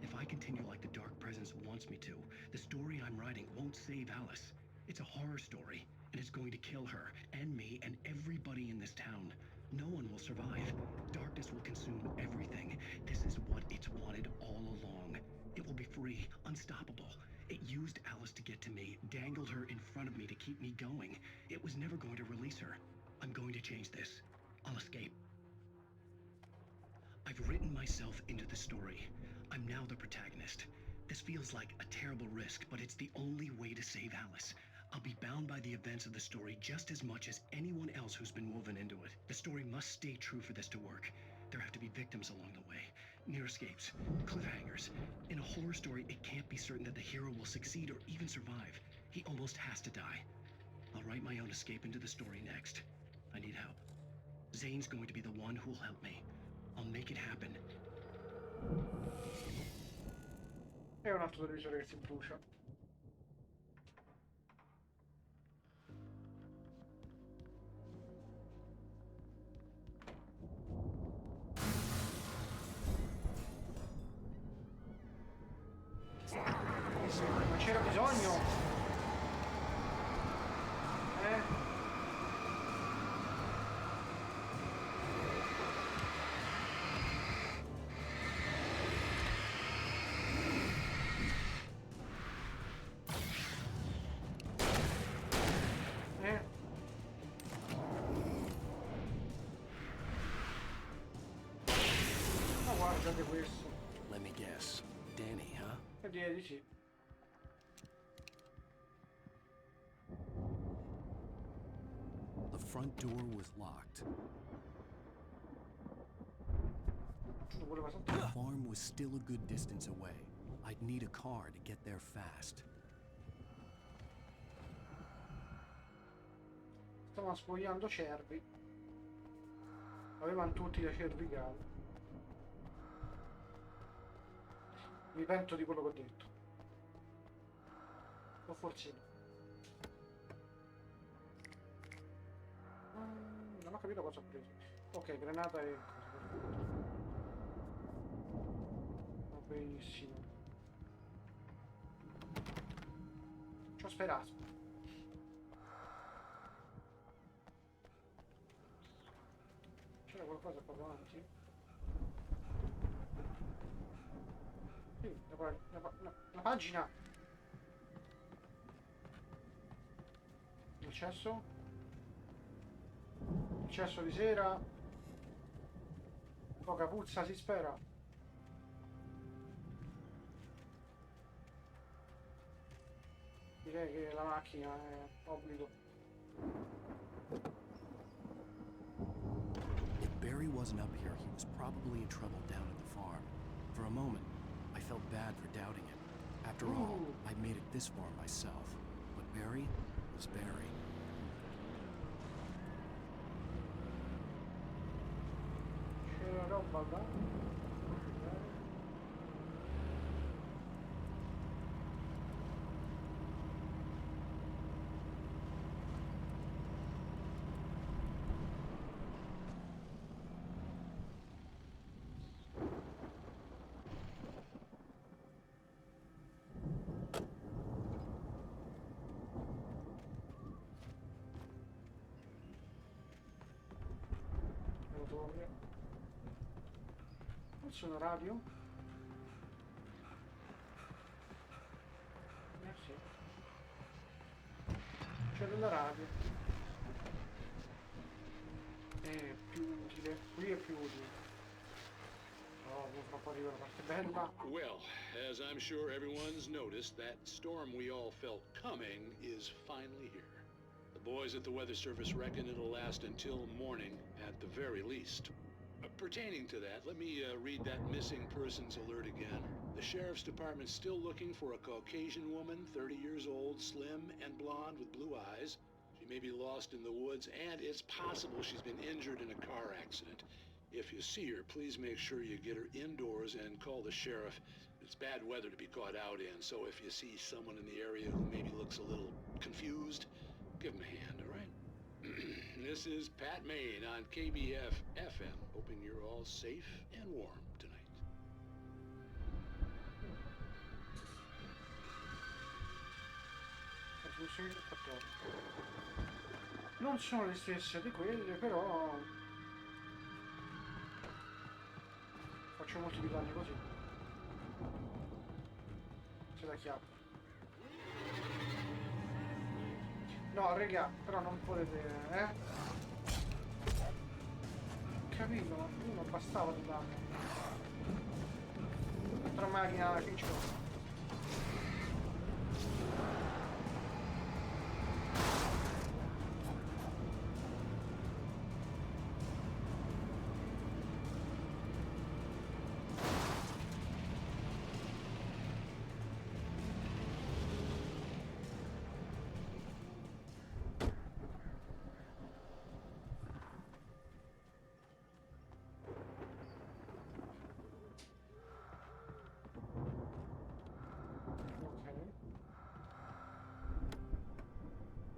B: If I continue like the Dark Presence wants me to, the story I'm writing won't save Alice. It's a horror story, and it's going to kill her, and me, and everybody in this town. No one will survive. Darkness will consume everything. This is what it's wanted all along. It will be free, unstoppable. It used Alice to get to me, dangled her in front of me to keep me going. It was never going to release her. I'm going to change this. I'll escape. I've written myself into the story. I'm now the protagonist. This feels like a terrible risk, but it's the only way to save Alice. I'll be bound by the events of the story just as much as anyone else who's been woven into it. The story must stay true for this to work. There have to be victims along the way, near escapes, cliffhangers. In a horror story, it can't be certain that the hero will succeed or even survive. He almost has to die. I'll write my own escape into the story next. I need help. Zane's going to be the one who'll help me. I'll make it happen.
A: È un altro televisore che si brucia. Non c'era bisogno. Ma guardate questo.
B: Let me guess. Danny, huh?
A: E direi di sì.
B: The front door was locked. The farm was still a good distance away. I'd need a car to get there fast.
A: Stavano spogliando cervi. Avevano tutti le cervicali. Mi pento di quello che ho detto. O forse no. Non ho capito cosa ho preso. Ok, granata e cosa, perfetto. Va benissimo. Ci ho aspetta. C'era qualcosa qua davanti? Sì, la pagina. Il cesso? Il cesso di sera? Poca puzza si spera. Direi che la macchina è obbligo.
B: If Barry wasn't up here, he was probably in trouble down at the farm. For a moment, I felt bad for doubting it. After all, I made it this far myself. But Barry was Barry.
A: C'era roba là. Forse una radio? Sì. C'è della radio. È più utile. Qui è più utile. Oh, devo troppo arrivare alla parte bella.
R: Well, as I'm sure everyone's noticed, that storm we all felt coming is finally here. The boys at the Weather Service reckon it'll last until morning at the very least. Pertaining to that, let me read that missing persons alert again. The Sheriff's Department's still looking for a Caucasian woman, 30 years old, slim and blonde with blue eyes. She may be lost in the woods, and it's possible she's been injured in a car accident. If you see her, please make sure you get her indoors and call the sheriff. It's bad weather to be caught out in, so if you see someone in the area who maybe looks a little confused, give them a hand, all right? This is Pat Maine on KBF FM, hoping you're all safe and warm tonight.
A: Trasmissioni del 14. Non sono le stesse di quelle, però faccio molti di danni così. Se la chiappa. No, raga, però non potete, Capito, ma uno bastava di danno. Altra macchina, che c'ho?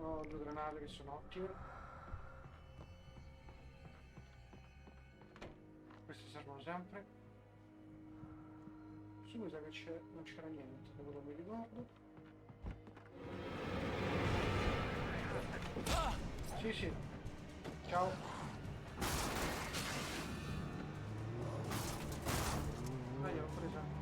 A: Ho due granate che sono ottime. Queste servono sempre. Su mi sa che non c'era niente, da quello mi ricordo. Sì, sì. Ciao. Ah, io l'ho presa.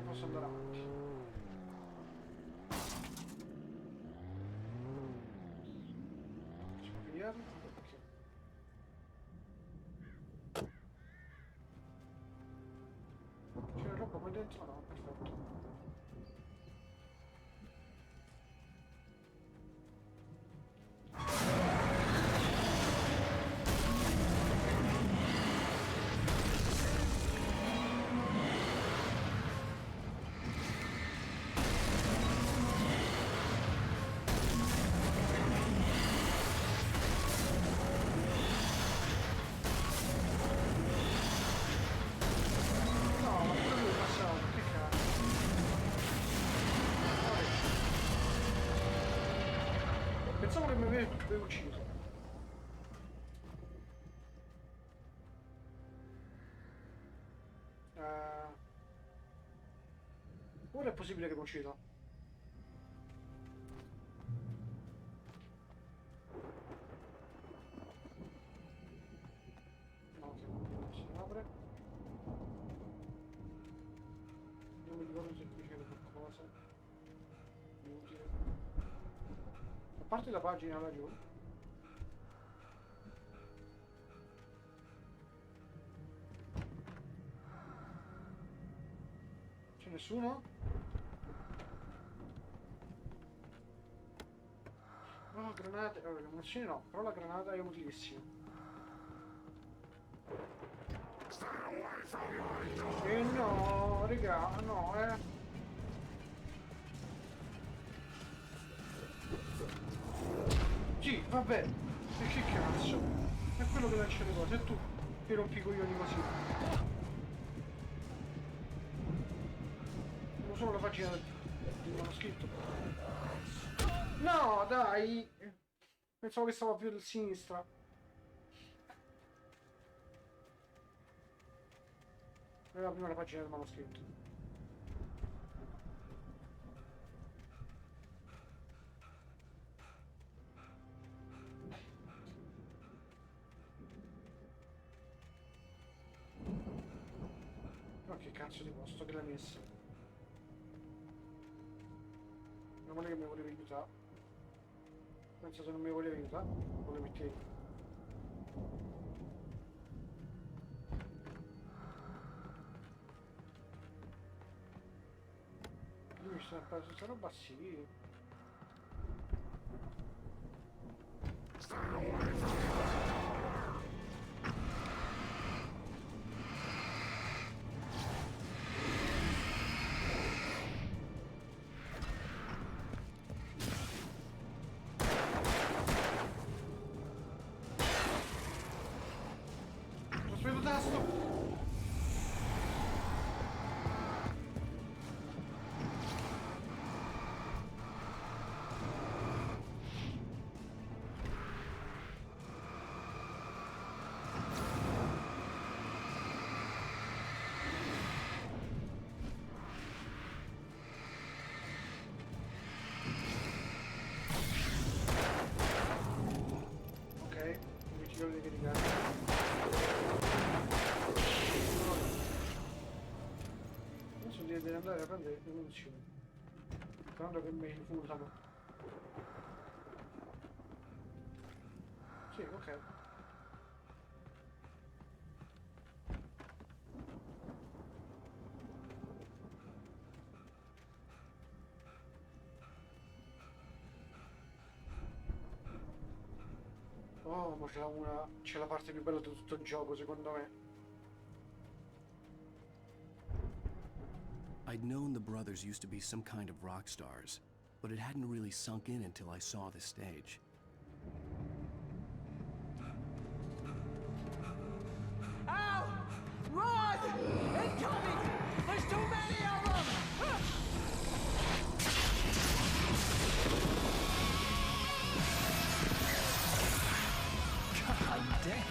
A: posso andare avanti. Possiamo pigliarlo? Ok. C'è roba qua dentro? No, perfetto. Pensavo che mi avesse ucciso. Ora è possibile che mi uccida. No, che non si apre. Non mi ricordo se qui c'era qualcosa di utile. A parte la pagina laggiù. C'è nessuno? No, granate. Allora, le munizioni no, però la granata è utilissima. E no, raga, no, Sì, vabbè, e che cazzo? È quello che lancia le cose, e tu che rompi i coglioni così. Non solo la pagina del manoscritto. No, dai! Pensavo che stava più a sinistra. Era prima la pagina del manoscritto. Ma che cazzo di posto che l'ha messa? Non vuole che mi volevi aiutare. Penso se non mi volevi aiutare, non le mettevi. Lui mi sta preso questa roba, sì. Adesso devi andare a prendere le munizioni, sperando che mi infusano. Sì, ok. Oh, ma c'è la parte più bella di tutto il gioco, secondo me.
B: I'd known the brothers used to be some kind of rock stars, but it hadn't really sunk in until I saw the stage.
C: Ow! Run! Incoming! There's too many of them!
P: God damn.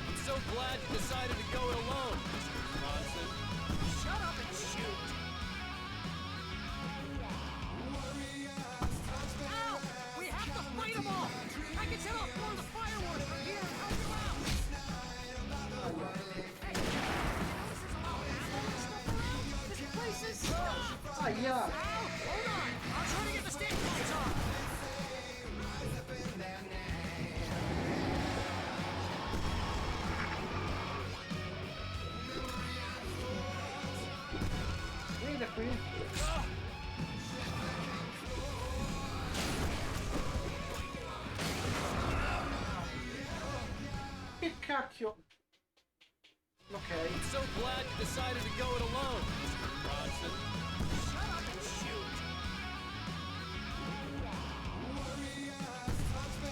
M: I'm so glad you decided to go it alone, Mr. Johnson.
C: Shut up and shoot! Ow! We have to fight them all! I can set off more of the fireworks from here and help
A: cacchio. Ok.
M: I'm so glad you decided to go it alone, Mr. Bronson.
P: Shut up and shoot!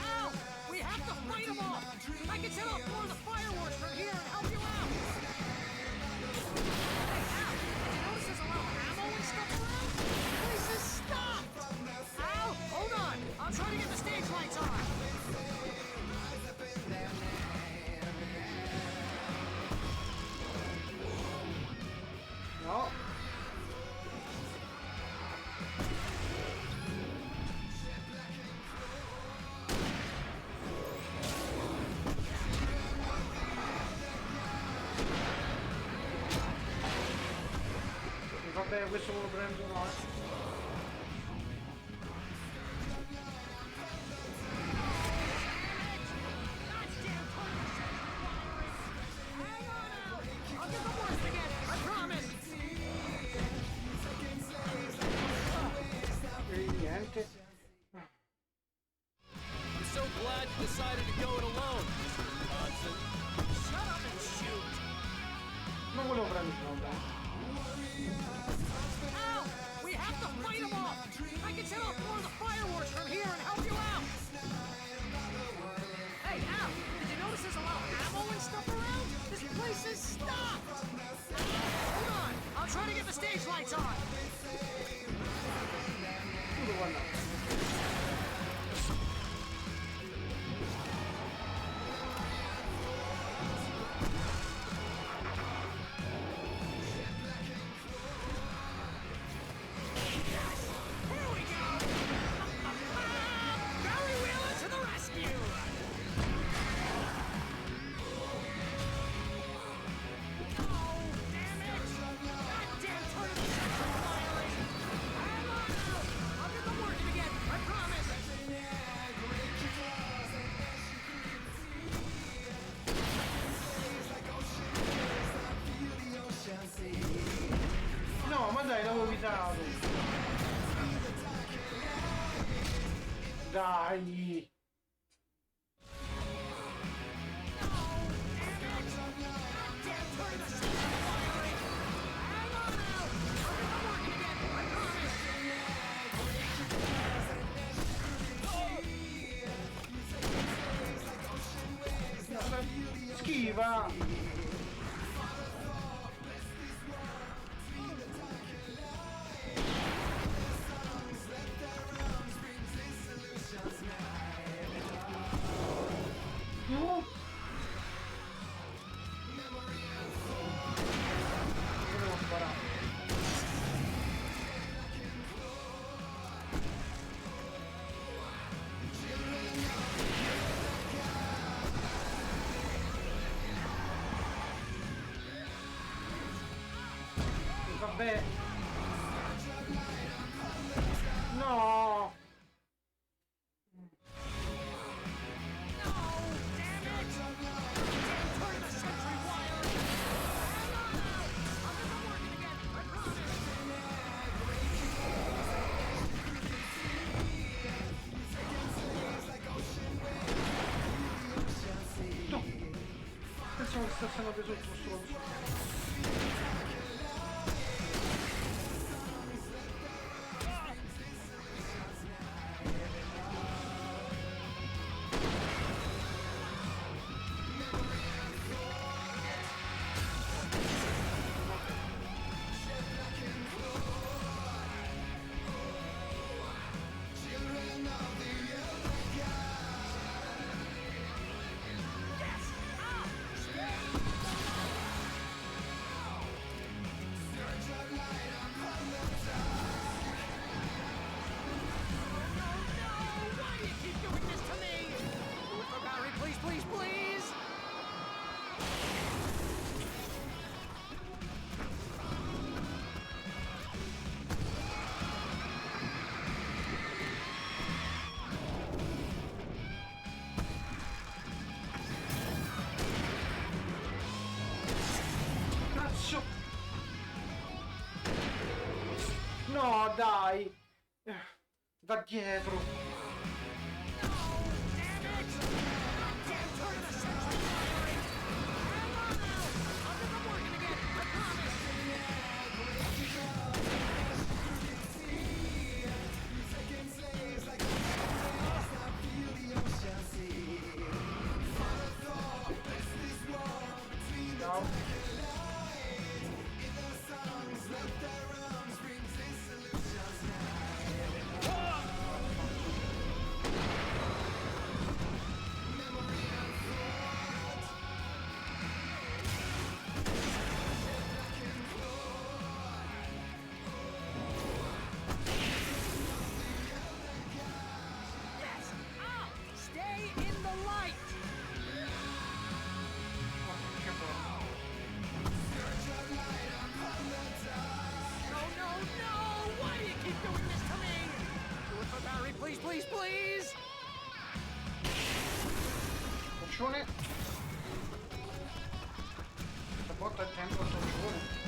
P: Ow! We have to fight them off! I can set off more of the fireworks from here and help you out! Hey, Al! Did you notice there's a lot of ammo and stuff around? The place is stopped! Al, hold on! I'm trying to get the stage lights on!
A: No. Vabbè, questo me lo prendo, no?
P: I'll get the worst again, I promise!
A: E niente.
M: I'm so glad you decided to go it alone, Mr. Bronson.
P: Shut up and shoot!
A: Non volevo prendere, dai.
P: Al! We have to fight them off! I can set off more of the fireworks from here and help you out! Hey, Al! Did you notice there's a lot of ammo and stuff around? This place is stopped! Hold on! I'll try to get the stage lights on! Here we go! Barry Wheeler to the rescue! Oh, damn it! Goddamn turn of the century wiring! Hang on now! I'll get them working again, I promise!
A: No, ma dai, l'avevo evitato. Dai. Schiva. No. Devo sparare. Vabbè. No. No. Pensavo che stesse andando preso il tuo stronzo. No, dai! Da dietro! torcione. La porta il tempo al torcione.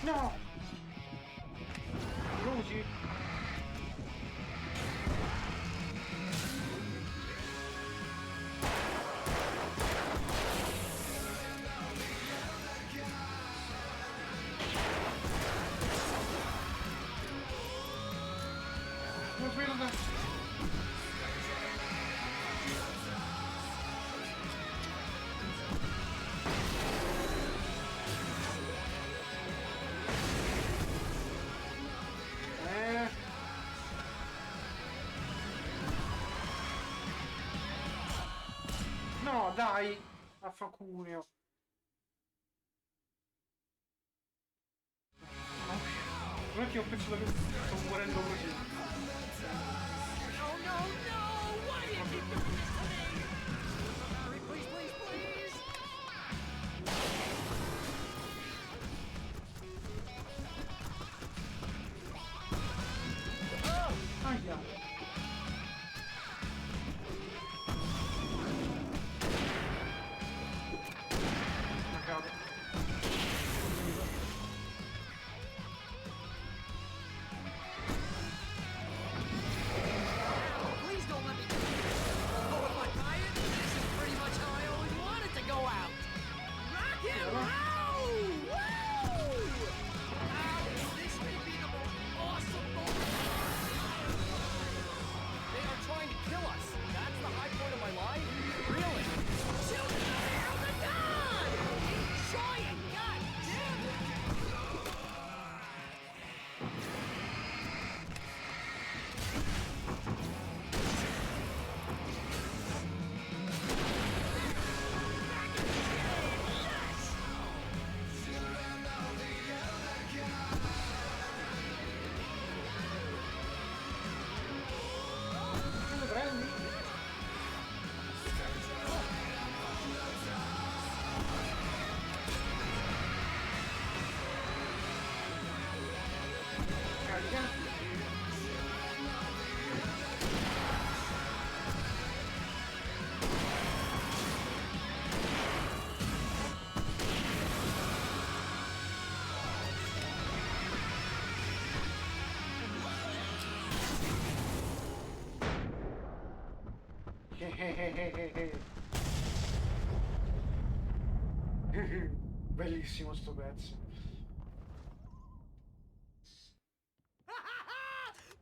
A: No! Lucy! Non vedo da... No, dai! Affacuneo. Non è che ho pensato che sto morendo così.
C: No, no, no! Why do you keep doing this to me? Hurry, please, please, please!
A: Aia! Cade.
C: Please don't let me do this. Oh, am I tired? This is pretty much how I always wanted to go out. Rock and roll! Woo! Ow, this may be the most awesome moment.
M: They are trying to kill us. That's the high point of my life? Really?
C: Children of the Elder God! Enjoy it, God damn it!
A: Lo prendi? Carica. Bellissimo sto pezzo.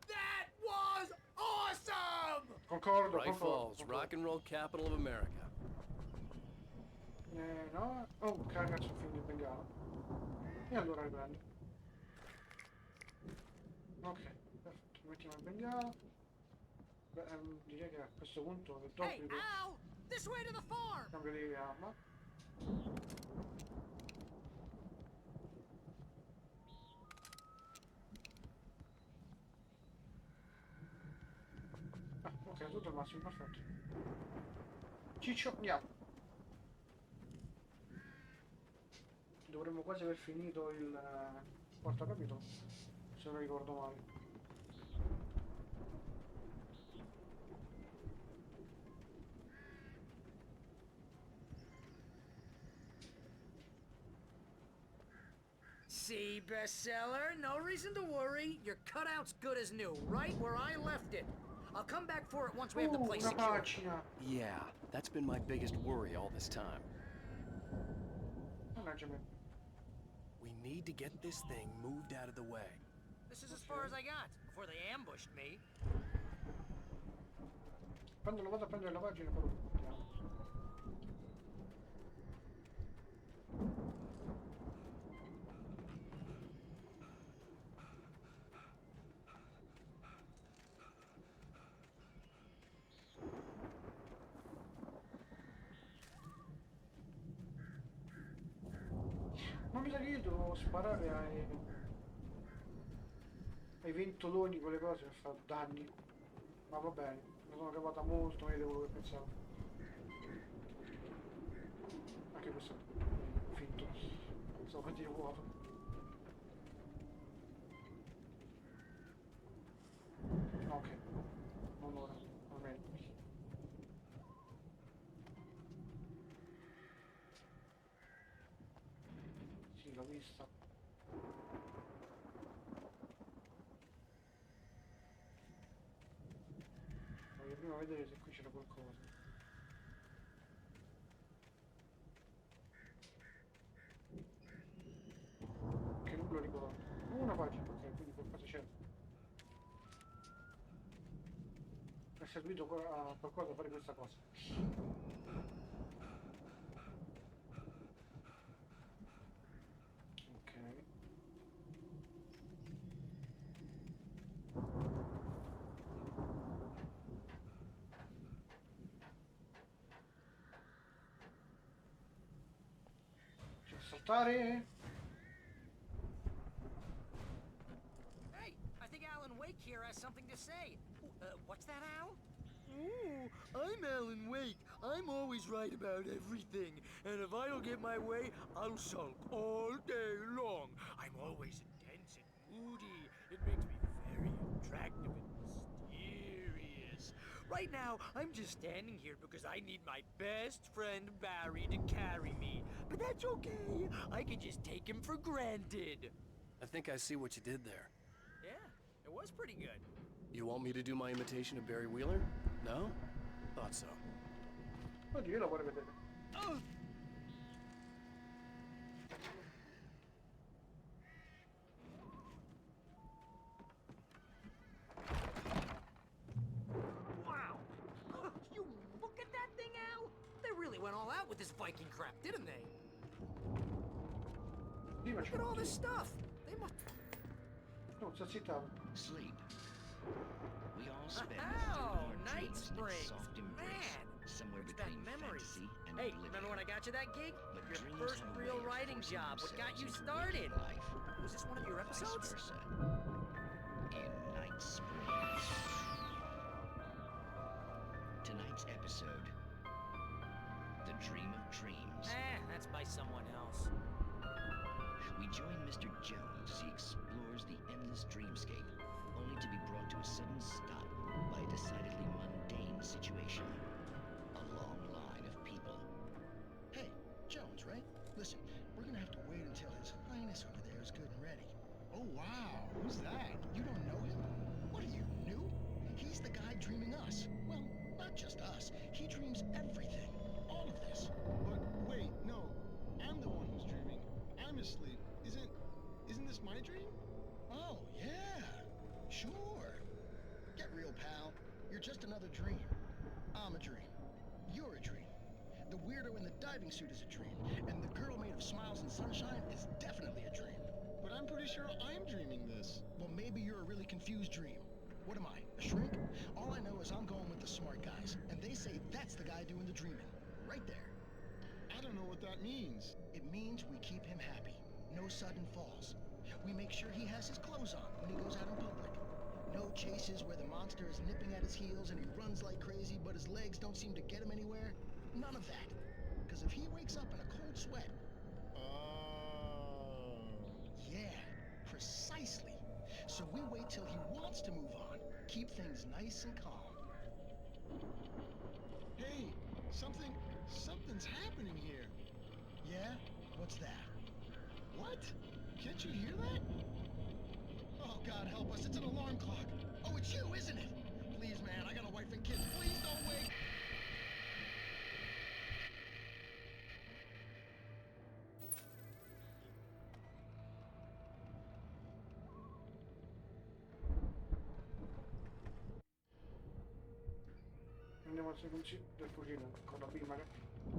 C: That was awesome!
A: Concordo,
M: Bright
A: concordo.
M: Falls, rock and roll capital of America.
A: No? Oh, cazzo, film di bengala. E allora riprendo. Ok, perfetto. Mettiamo il bengala. Beh, direi che a questo punto del
C: Hey,
A: topico
C: Al! This way to the farm!
A: cambio di arma. Ah, ok, tutto al massimo, perfetto. Ciccio, andiamo. Dovremmo quasi aver finito il quarto capitolo, se non ricordo male.
C: See, bestseller, no reason to worry. Your cutout's good as new, right where I left it. I'll come back for it once we have the place
A: Una
C: secured.
A: pagina.
B: Yeah, that's been my biggest worry all this time.
A: Mannaggia me.
B: We need to get this thing moved out of the way.
C: This is as far as I got, before they ambushed me.
A: Quando lo vado a prendere la pagina poi lo mettiamo. Non mi sa che io devo sparare ai ventoloni, quelle cose per fare danni. Ma va bene, mi sono cavata molto meglio di quello che pensavo. Anche questo è finto. Stavo per dire vuoto. No, ok, non ora, almeno. Sì, l'ho vista. Voglio prima vedere se qui c'era qualcosa. Che non me lo ricordo. Una pagina, ok, quindi qualcosa c'era. È servito a qualcosa a fare questa cosa. Ok. C'è da saltare.
P: Hey, I think Alan Wake here has something to say. What's that, Al?
C: Ooh, I'm Alan Wake. I'm always right about everything. And if I don't get my way, I'll sulk all day long. I'm always intense and moody. It makes me very attractive and mysterious. Right now, I'm just standing here because I need my best friend Barry to carry me. But that's okay. I can just take him for granted.
B: I think I see what you did there.
P: Yeah, it was pretty good.
B: You want me to do my imitation of Barry Wheeler? No? Thought so.
A: Oddio, io la vorrei vedere.
P: Wow! You look at that thing, Al! They really went all out with this Viking crap, didn't they? Look at all this stuff! They must...
A: No, sta zittato.
O: Sleep. We all spend
P: Oh,
O: our
P: Night
O: dreams in
P: Springs!
O: soft embrace,
P: Man!
O: somewhere
P: It's that
O: between
P: memory.
O: fantasy and
P: Hey,
O: oblivion.
P: remember when I got you that gig?
O: But
P: Your
O: dreams
P: first
O: have a
P: real
O: way of
P: writing
O: forcing
P: job. What got you
O: themselves into
P: started?
O: waking life,
P: Was this one of your
O: or
P: episodes?
O: Vice versa. In Night Springs. Tonight's episode: The Dream of Dreams.
P: That's by someone else.
O: We join Mr. Jones as he explores the endless dreamscape, only to be brought to a sudden stop by a decidedly mundane situation. A long line of people.
J: Hey, Jones, right? Listen, we're gonna have to wait until His Highness over there is good and ready. Oh, wow. Who's that? You don't know him? What are you, new? He's the guy dreaming us. Well, not just us. He dreams everything. All of this.
S: But wait, no. I'm the one who's dreaming. I'm asleep. Isn't this my dream?
J: Oh, yeah. Sure. Get real, pal. You're just another dream. I'm a dream. You're a dream. The weirdo in the diving suit is a dream. And the girl made of smiles and sunshine is definitely a dream.
S: But I'm pretty sure I'm dreaming this.
J: Well, maybe you're a really confused dream. What am I, a shrink? All I know is I'm going with the smart guys, and they say that's the guy doing the dreaming. Right there.
S: I don't know what that means.
J: It means we keep him happy. No sudden falls. We make sure he has his clothes on when he goes out in public. No chases where the monster is nipping at his heels and he runs like crazy, but his legs don't seem to get him anywhere. None of that. Because if he wakes up in a cold sweat...
S: Oh.
J: Yeah, precisely. So we wait till he wants to move on. Keep things nice and calm.
S: Hey, something's happening here.
J: Yeah? What's that?
S: What? Can't you hear that?
J: Oh, God help us, it's an alarm clock. Oh, it's you, isn't it? Please, man, I got a wife and kids. Please don't wake.
A: Andiamo al secondo del fucile con la B magari.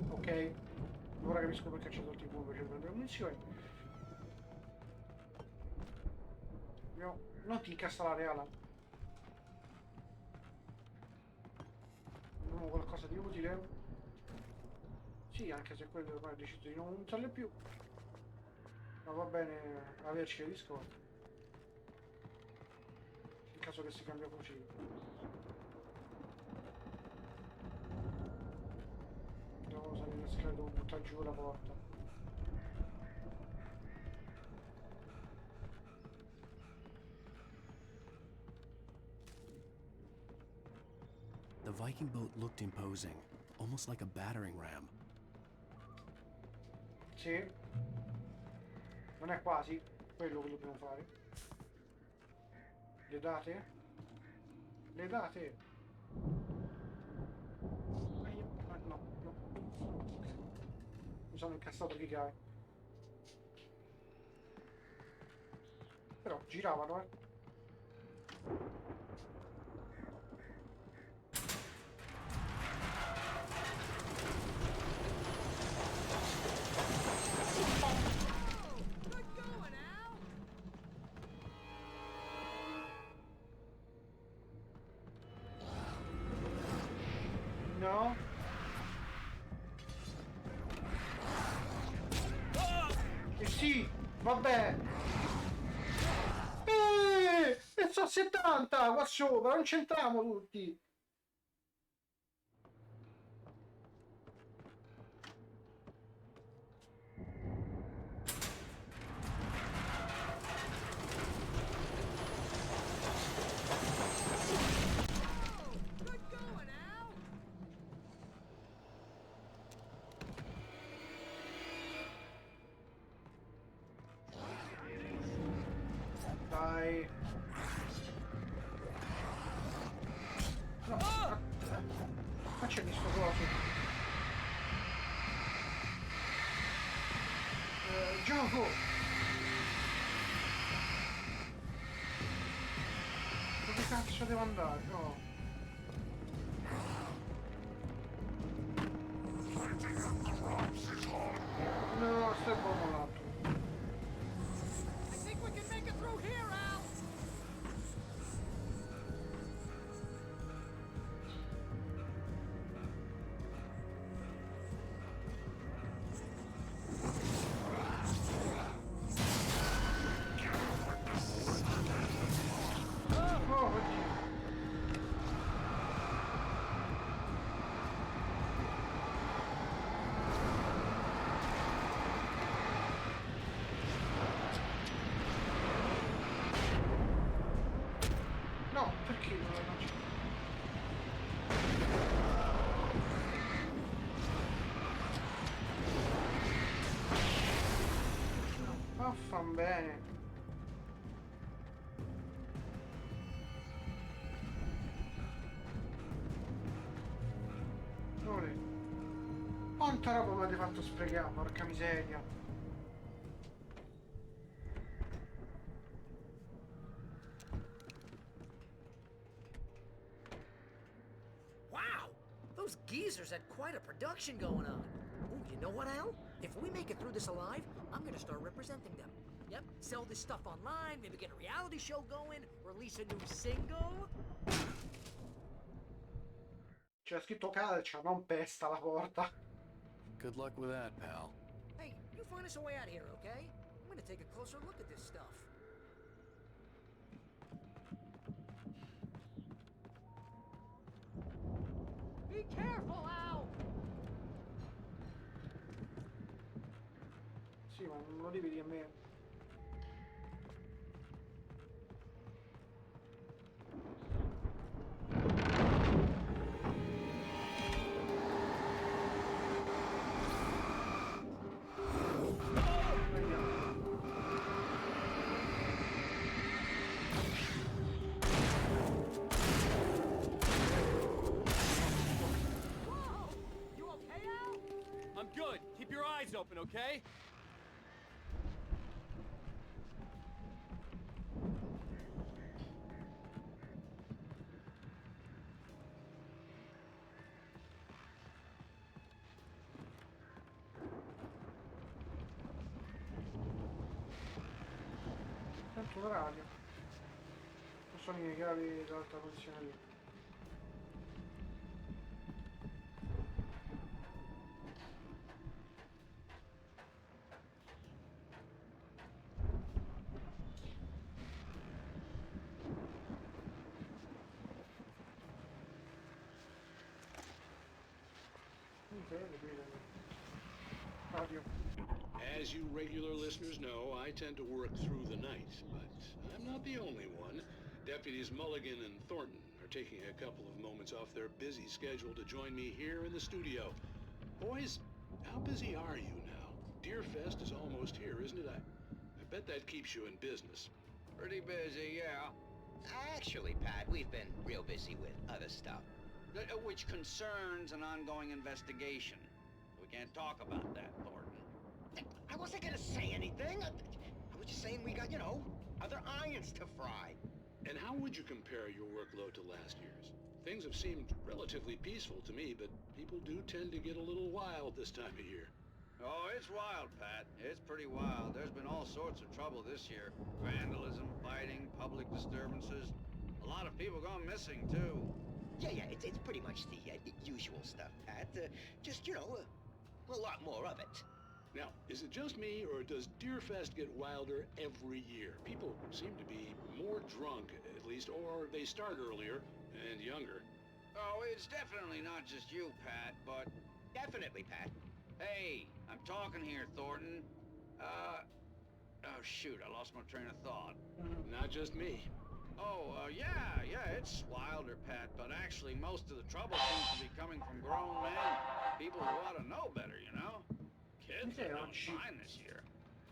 A: Ok, ora capisco perché c'è il tipo invece di prendere munizioni. Non ti incastrare, Alan. Abbiamo qualcosa di utile? Sì, anche se quello ormai ho deciso di non usarle più. Ma va bene averci di scorta. In caso che si cambia fucile. Devo salire le scale, devo buttare giù la porta.
B: The Viking boat looked imposing, almost like a battering ram.
A: Sì. Non è quasi quello che dobbiamo fare. Le date? Le date? No, no. Mi sono incassato di chiave. Però giravano, eh. No? Eh sì, vabbè. E sono 70 qua sopra, non c'entriamo tutti. Dai. No, ma c'è questo coso. Gioco! Dove cazzo devo andare? No. No, stai buono l'altro.
C: I think we can make it through here, Al.
A: Oh, oddio. No, perché non c'è? Affan bene. Dove? Quanta roba mi avete fatto sprecare, porca miseria.
P: Wow! Those geezers had quite a production going on. Ooh, you know what, Al? If we make it through this alive, I'm gonna start representing them. Yep, sell this stuff online, maybe get a reality show going, release a new single.
A: C'era scritto calcia, non pesta la porta.
B: Good luck with that, pal.
P: Hey, you find us a way out of here, okay? I'm gonna take a closer look at this stuff.
C: Be careful, Al.
A: Sì, ma non lo devi dire a me.
C: You okay, Al?
M: I'm good. Keep your eyes open, okay?
A: Tanto la radio. Non sono i cavi dall'altra posizione lì. Radio.
R: As you regular listeners know, I tend to work through the night, but I'm not the only one. Deputies Mulligan and Thornton are taking a couple of moments off their busy schedule to join me here in the studio. Boys, how busy are you now? Deerfest is almost here, isn't it? I bet that keeps you in business.
T: Pretty busy, yeah. Actually, Pat, we've been real busy with other stuff, which concerns an ongoing investigation. We can't talk about that, Thornton. I wasn't gonna say anything. I was just saying we got, other irons to fry.
R: And how would you compare your workload to last year's? Things have seemed relatively peaceful to me, but people do tend to get a little wild this time of year.
T: Oh, it's wild, Pat. It's pretty wild. There's been all sorts of trouble this year. Vandalism, fighting, public disturbances. A lot of people gone missing, too. Yeah, it's pretty much the usual stuff, Pat. Just, a lot more of it.
R: Now, is it just me, or does Deerfest get wilder every year? People seem to be more drunk, at least, or they start earlier and younger.
T: Oh, it's definitely not just you, Pat, but... Definitely, Pat. Hey, I'm talking here, Thornton. Oh, shoot, I lost my train of thought.
R: Not just me.
T: Oh, yeah, it's wilder, Pat, but actually most of the trouble seems to be coming from grown men. People who ought to know better, Kids are doing fine this year.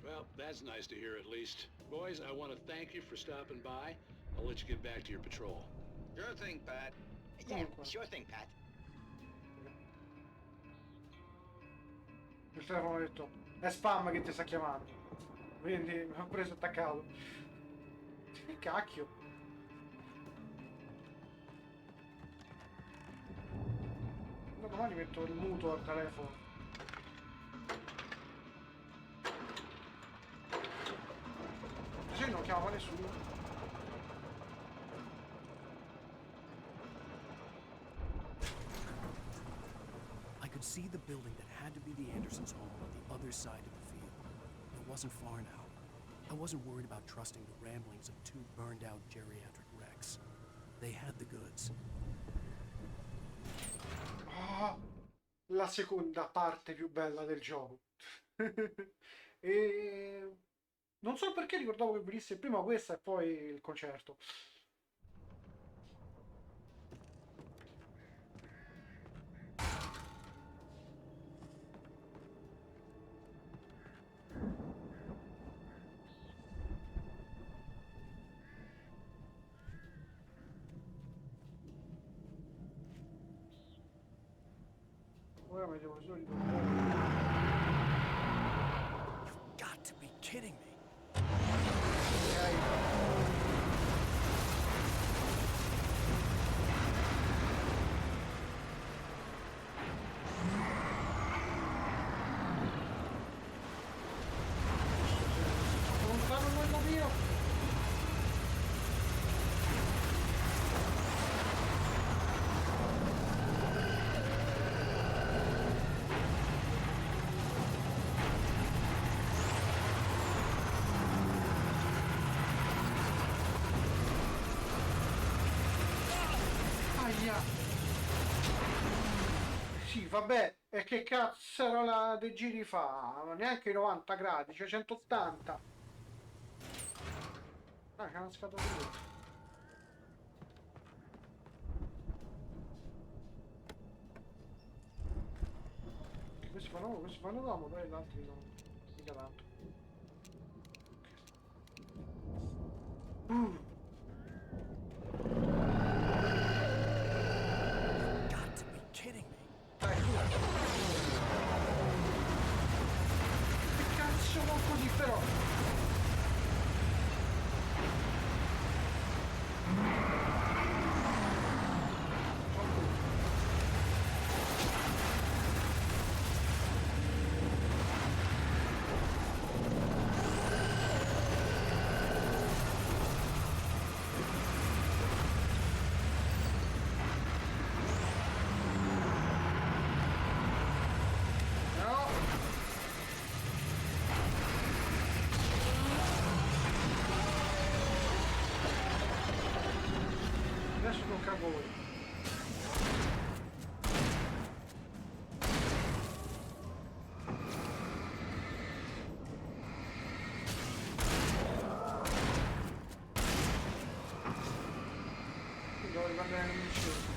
R: Well, that's nice to hear at least. Boys, I want to thank you for stopping by. I'll let you get back to your patrol.
T: Sure thing, Pat. Yeah, sure thing, Pat.
A: Il telefono ha detto è spam che ti sta chiamando, quindi mi ho preso attaccato. Che cacchio. No, domani metto il muto al telefono. Così non chiamava nessuno.
B: I could see the building that had to be the Andersons' home on the other side of the field. It wasn't far now. I wasn't worried about trusting the ramblings of two burned-out geriatric wrecks. They had the goods.
A: Ah, la seconda parte più bella del gioco. E non so perché ricordavo che venisse prima questa e poi il concerto. Ora mi devo solo ricordare.
B: You've got to be kidding me.
A: Lontano quello mio. Sì, vabbè, e che cazzo era la dei giri fa? Neanche 90 gradi, cioè 180. Ah, c'è una scatola di luce. Questi fanno dopo, poi gli altri non mica tanto.
B: Got to be kidding me.
A: Dai, su. Che cazzo non così però? Adesso tocca a voi. riprendere le munizioni.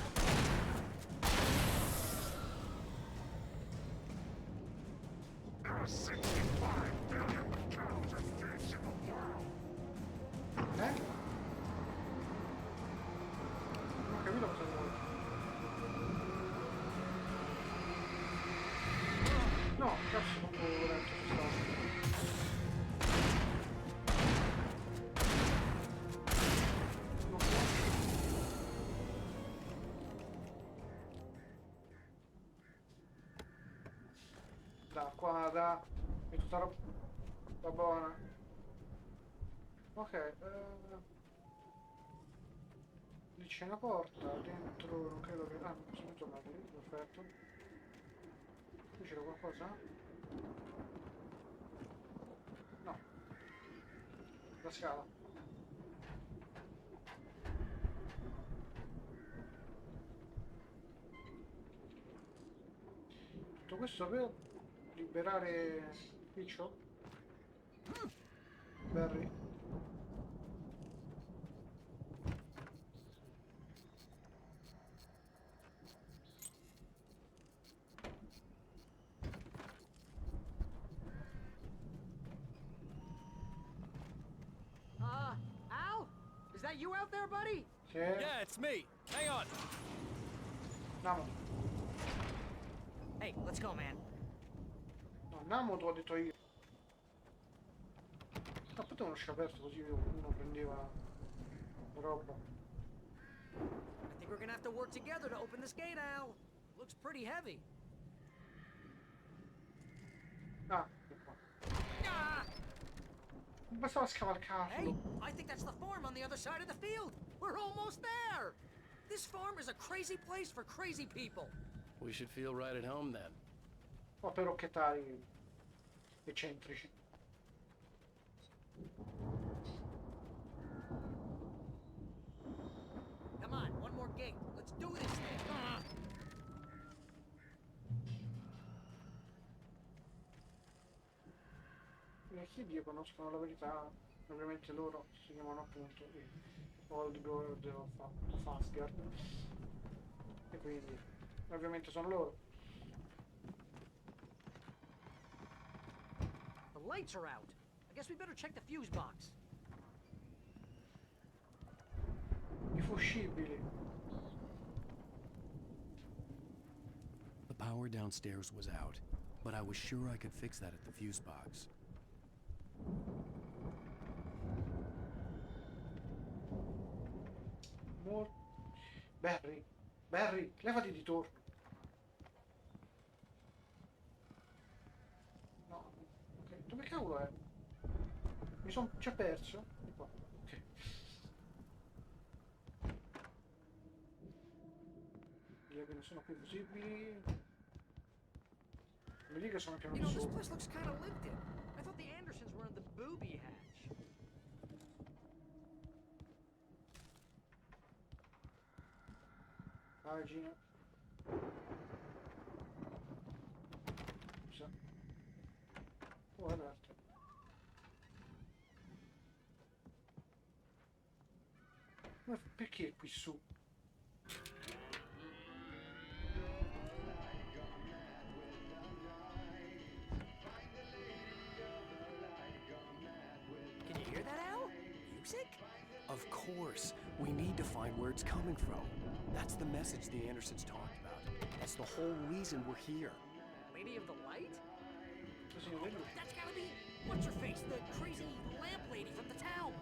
A: Non ho capito cosa vuoi. No, cazzo, non avevo letto questa cosa. Da qua, da... è tutta roba buona. Ok, lì c'è una porta, dentro non credo che... Ah, sono tornati lì, perfetto. Qui c'era qualcosa? No. La scala. Tutto questo per liberare Piccio? Barry?
P: Al? Is that you out there, buddy?
A: Sì.
M: Yeah, it's me. Hang on.
A: Namo.
P: Hey, let's go, man.
A: No, Namo te l'ho detto io. No, poi uno uscito aperto così uno prendeva roba.
P: I think we're gonna have to work together to open this gate, Al. Looks pretty heavy.
A: Ah, è qua. Non bastava scavalcarlo.
P: Hey, I think that's the farm on the other side of the field. We're almost there. This farm is a crazy place for crazy people.
B: We should feel right at home then.
A: O per occhettari eccentrici.
P: Come on, one more gate. Let's do this thing.
A: Chi Dio conoscono la verità, ovviamente loro si chiamano appunto i Old God of Asgard. E quindi ovviamente sono loro.
P: The lights are out. I guess we better check the fuse box.
A: I fuscibili.
B: The power downstairs was out, but I was sure I could fix that at the fuse box.
A: Barry, levati di torno. No, ok, dove cavolo è? Mi sono già perso. Di qua, ok. Direi che non sono più visibili. Mi dica che sono piano
P: You
A: di
P: know, this
A: sopra.
P: place looks kind of lived in. I thought the Andersons were in the booby hatch.
A: Pagina. Scusa. Oh, aperto. Ma perché qui su?
P: Can you hear that, Al? Music?
B: Of course. We need to find where it's coming from. That's the message the Andersons talked about. That's the whole reason we're here.
P: Lady of the Light?
A: Oh,
P: that's gotta be... What's her face? The crazy lamp lady from the town.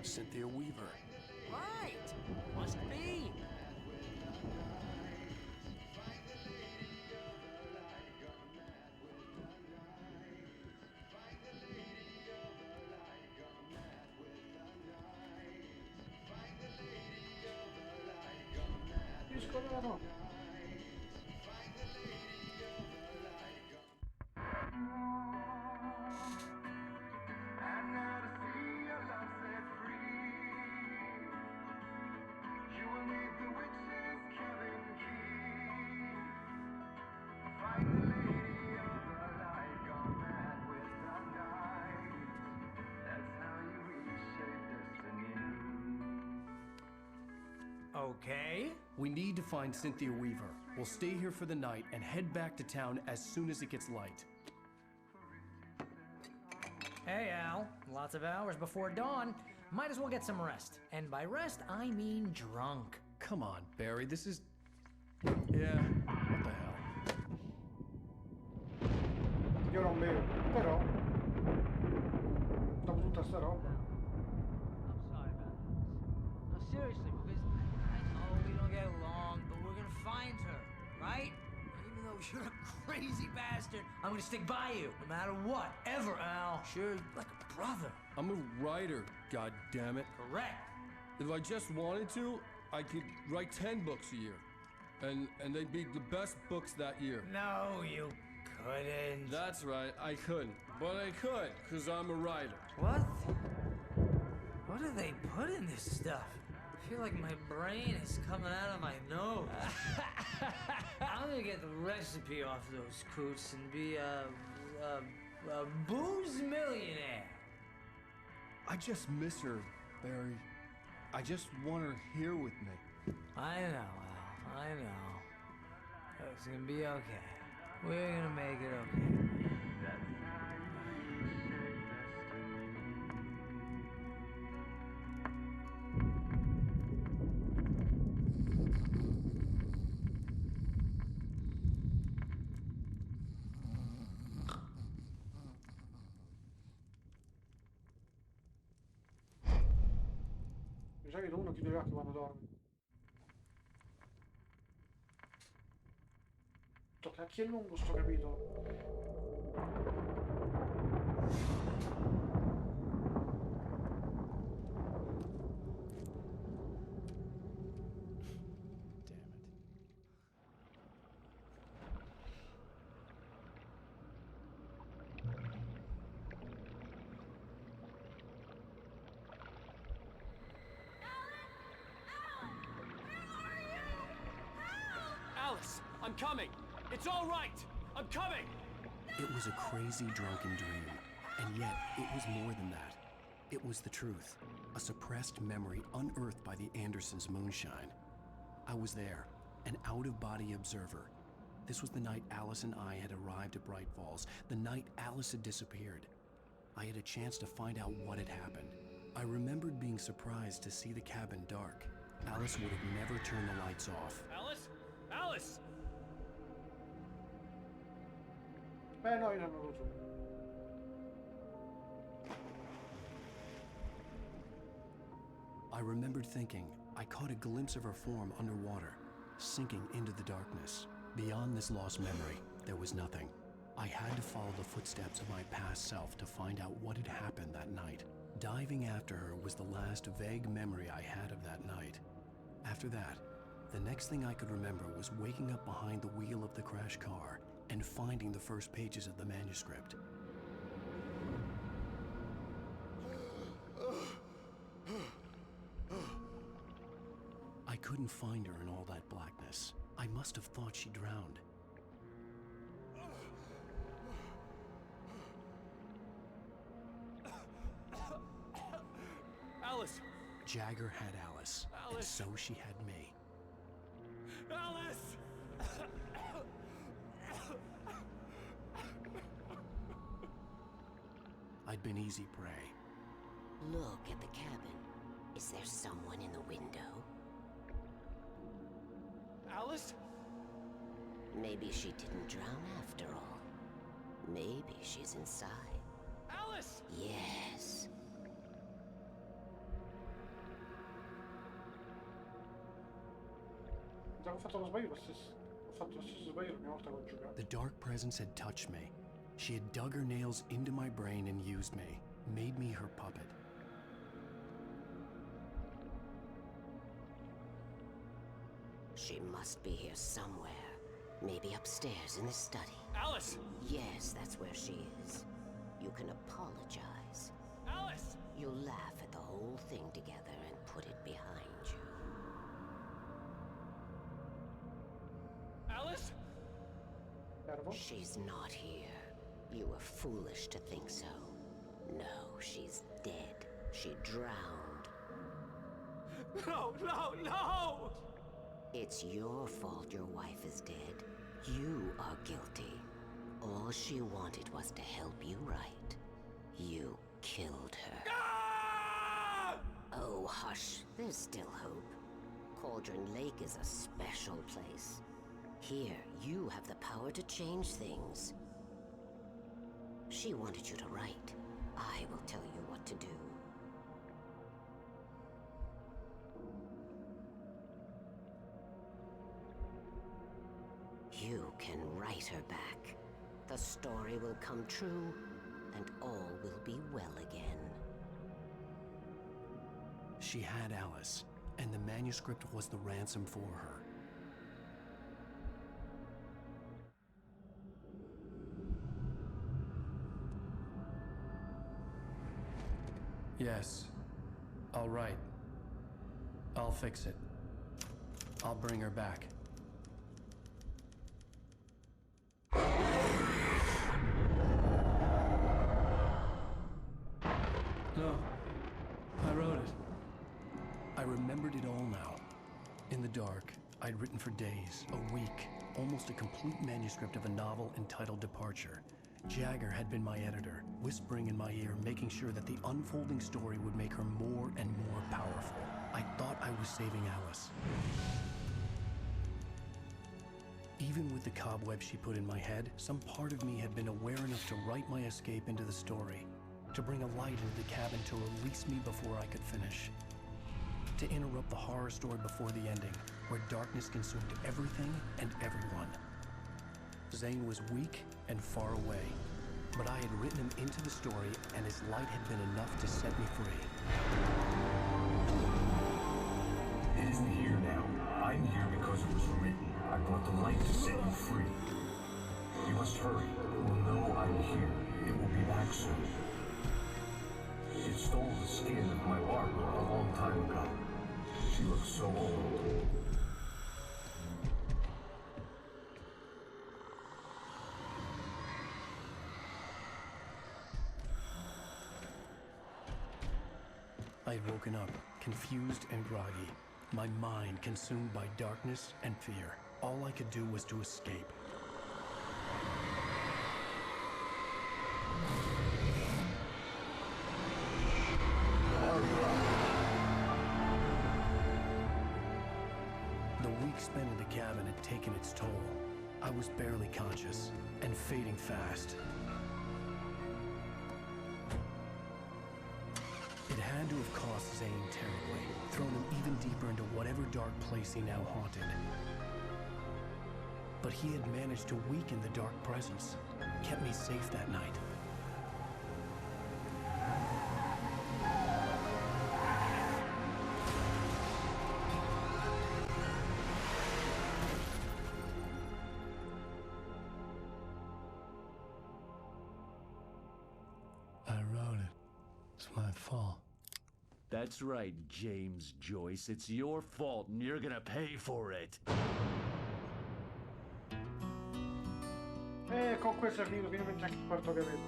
B: Cynthia Weaver.
P: Right. Must be.
A: Discolorato.
C: You will need
P: Okay.
B: We need to find Cynthia Weaver. We'll stay here for the night and head back to town as soon as it gets light.
P: Hey, Al. Lots of hours before dawn. Might as well get some rest. And by rest, I mean drunk.
B: Come on, Barry, this is... Yeah, what the hell?
A: Io non bevo, però dopo tutta sta roba.
G: I'm sorry about this. No, seriously, because I know we don't get along, but we're gonna find her, right? Even though you're a crazy bastard, I'm gonna stick by you, no matter what, ever, Al. Sure, like a brother.
U: I'm a writer, goddammit.
G: Correct.
U: If I just wanted to, I could write 10 books a year. And they'd be the best books that year.
G: No, you couldn't.
U: That's right, I couldn't. But I could, because I'm a writer.
G: What? What do they put in this stuff? I feel like my brain is coming out of my nose. I'm gonna get the recipe off those coots and be a booze millionaire.
U: I just miss her, Barry. I just want her here with me.
G: I know, Al. I know. It's gonna be okay. We're gonna make it okay.
A: Mi sa che uno chiude gli occhi quando dorme. Sto cacchio è lungo sto capitolo.
M: Alice, I'm coming. It's all right. I'm coming.
B: It was a crazy drunken dream, and yet it was more than that. It was the truth, a suppressed memory unearthed by the Andersons' moonshine. I was there, an out-of-body observer. This was the night Alice and I had arrived at Bright Falls, the night Alice had disappeared. I had a chance to find out what had happened. I remembered being surprised to see the cabin dark. Alice would have never turned the lights off.
M: Alice? Alice!
A: No, io non lo so.
B: I remembered thinking I caught a glimpse of her form underwater, sinking into the darkness. Beyond this lost memory, there was nothing. I had to follow the footsteps of my past self to find out what had happened that night. Diving after her was the last vague memory I had of that night. After that, the next thing I could remember was waking up behind the wheel of the crashed car and finding the first pages of the manuscript. I couldn't find her in all that blackness. I must have thought she drowned.
M: Alice!
B: Jagger had Alice, and
M: Alice!
B: so she had me.
M: Alice!
B: I'd been easy prey.
V: Look at the cabin. Is there someone in the window?
M: Alice?
V: Maybe she didn't drown after all. Maybe she's inside.
M: Alice!
V: Yes.
A: Ho fatto lo sbaglio lo stesso. Ho fatto lo stesso sbaglio l'ultima volta che ho giocato.
B: The dark presence had touched me. She had dug her nails into my brain and used me, made me her puppet.
V: She must be here somewhere. Maybe upstairs in the study.
M: Alice!
V: Yes, that's where she is. You can apologize.
M: Alice!
V: You'll laugh at the whole thing together and put it behind you.
M: Alice?
V: She's not here. You were foolish to think so. No, she's dead. She drowned.
G: No, no, no!
V: It's your fault your wife is dead. You are guilty. All she wanted was to help you right. You killed her.
G: Ah!
V: Oh, hush. There's still hope. Cauldron Lake is a special place. Here, you have the power to change things. She wanted you to write. I will tell you what to do. You can write her back. The story will come true, and all will be well again.
B: She had Alice, and the manuscript was the ransom for her. Yes. All right. I'll fix it. I'll bring her back. No. I wrote it. I remembered it all now. In the dark, I'd written for days, a week, almost a complete manuscript of a novel entitled Departure. Jagger had been my editor, whispering in my ear, making sure that the unfolding story would make her more and more powerful. I thought I was saving Alice. Even with the cobweb she put in my head, some part of me had been aware enough to write my escape into the story, to bring a light into the cabin to release me before I could finish, to interrupt the horror story before the ending, where darkness consumed everything and everyone. Zane was weak and far away, but I had written him into the story, and his light had been enough to set me free.
Q: It isn't here now. I'm here because it was written. I brought the light to set you free. You must hurry. It will know I'm here. It will be back soon. It stole the skin of my Barbara a long time ago. She looks so old.
B: I had woken up, confused and groggy, my mind consumed by darkness and fear. All I could do was to escape. The week spent in the cabin had taken its toll. I was barely conscious and fading fast. It had to have cost Zane terribly, thrown him even deeper into whatever dark place he now haunted. But he had managed to weaken the dark presence, kept me safe that night.
U: I wrote it. It's my fault.
D: That's right, James Joyce. It's your fault, and you're gonna pay for it.
A: E con questo è finito finalmente anche il quarto capitolo.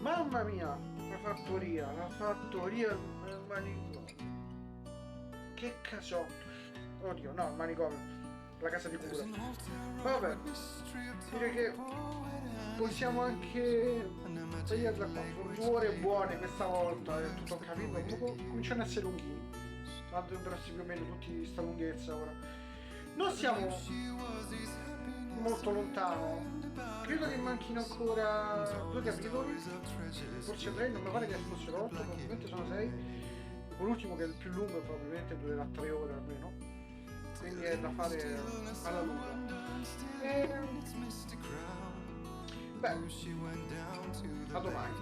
A: Mamma mia, la fattoria del manicomio. Che casotto. Oddio, no, il manicomio. La casa di cura. Vabbè, direi che possiamo anche tagliarla qua. Sono 2 ore buone questa volta, è tutto un capitolo. Cominciano a essere lunghini. Tanto dovresti più o meno tutti di sta lunghezza ora. Non siamo molto lontano. Credo che manchino ancora 2 capitoli, forse 3, non mi pare che fossero 8, probabilmente sono 6. L'ultimo, che è il più lungo, probabilmente durerà 3 ore almeno, quindi è da fare alla lunga. Beh, a domani.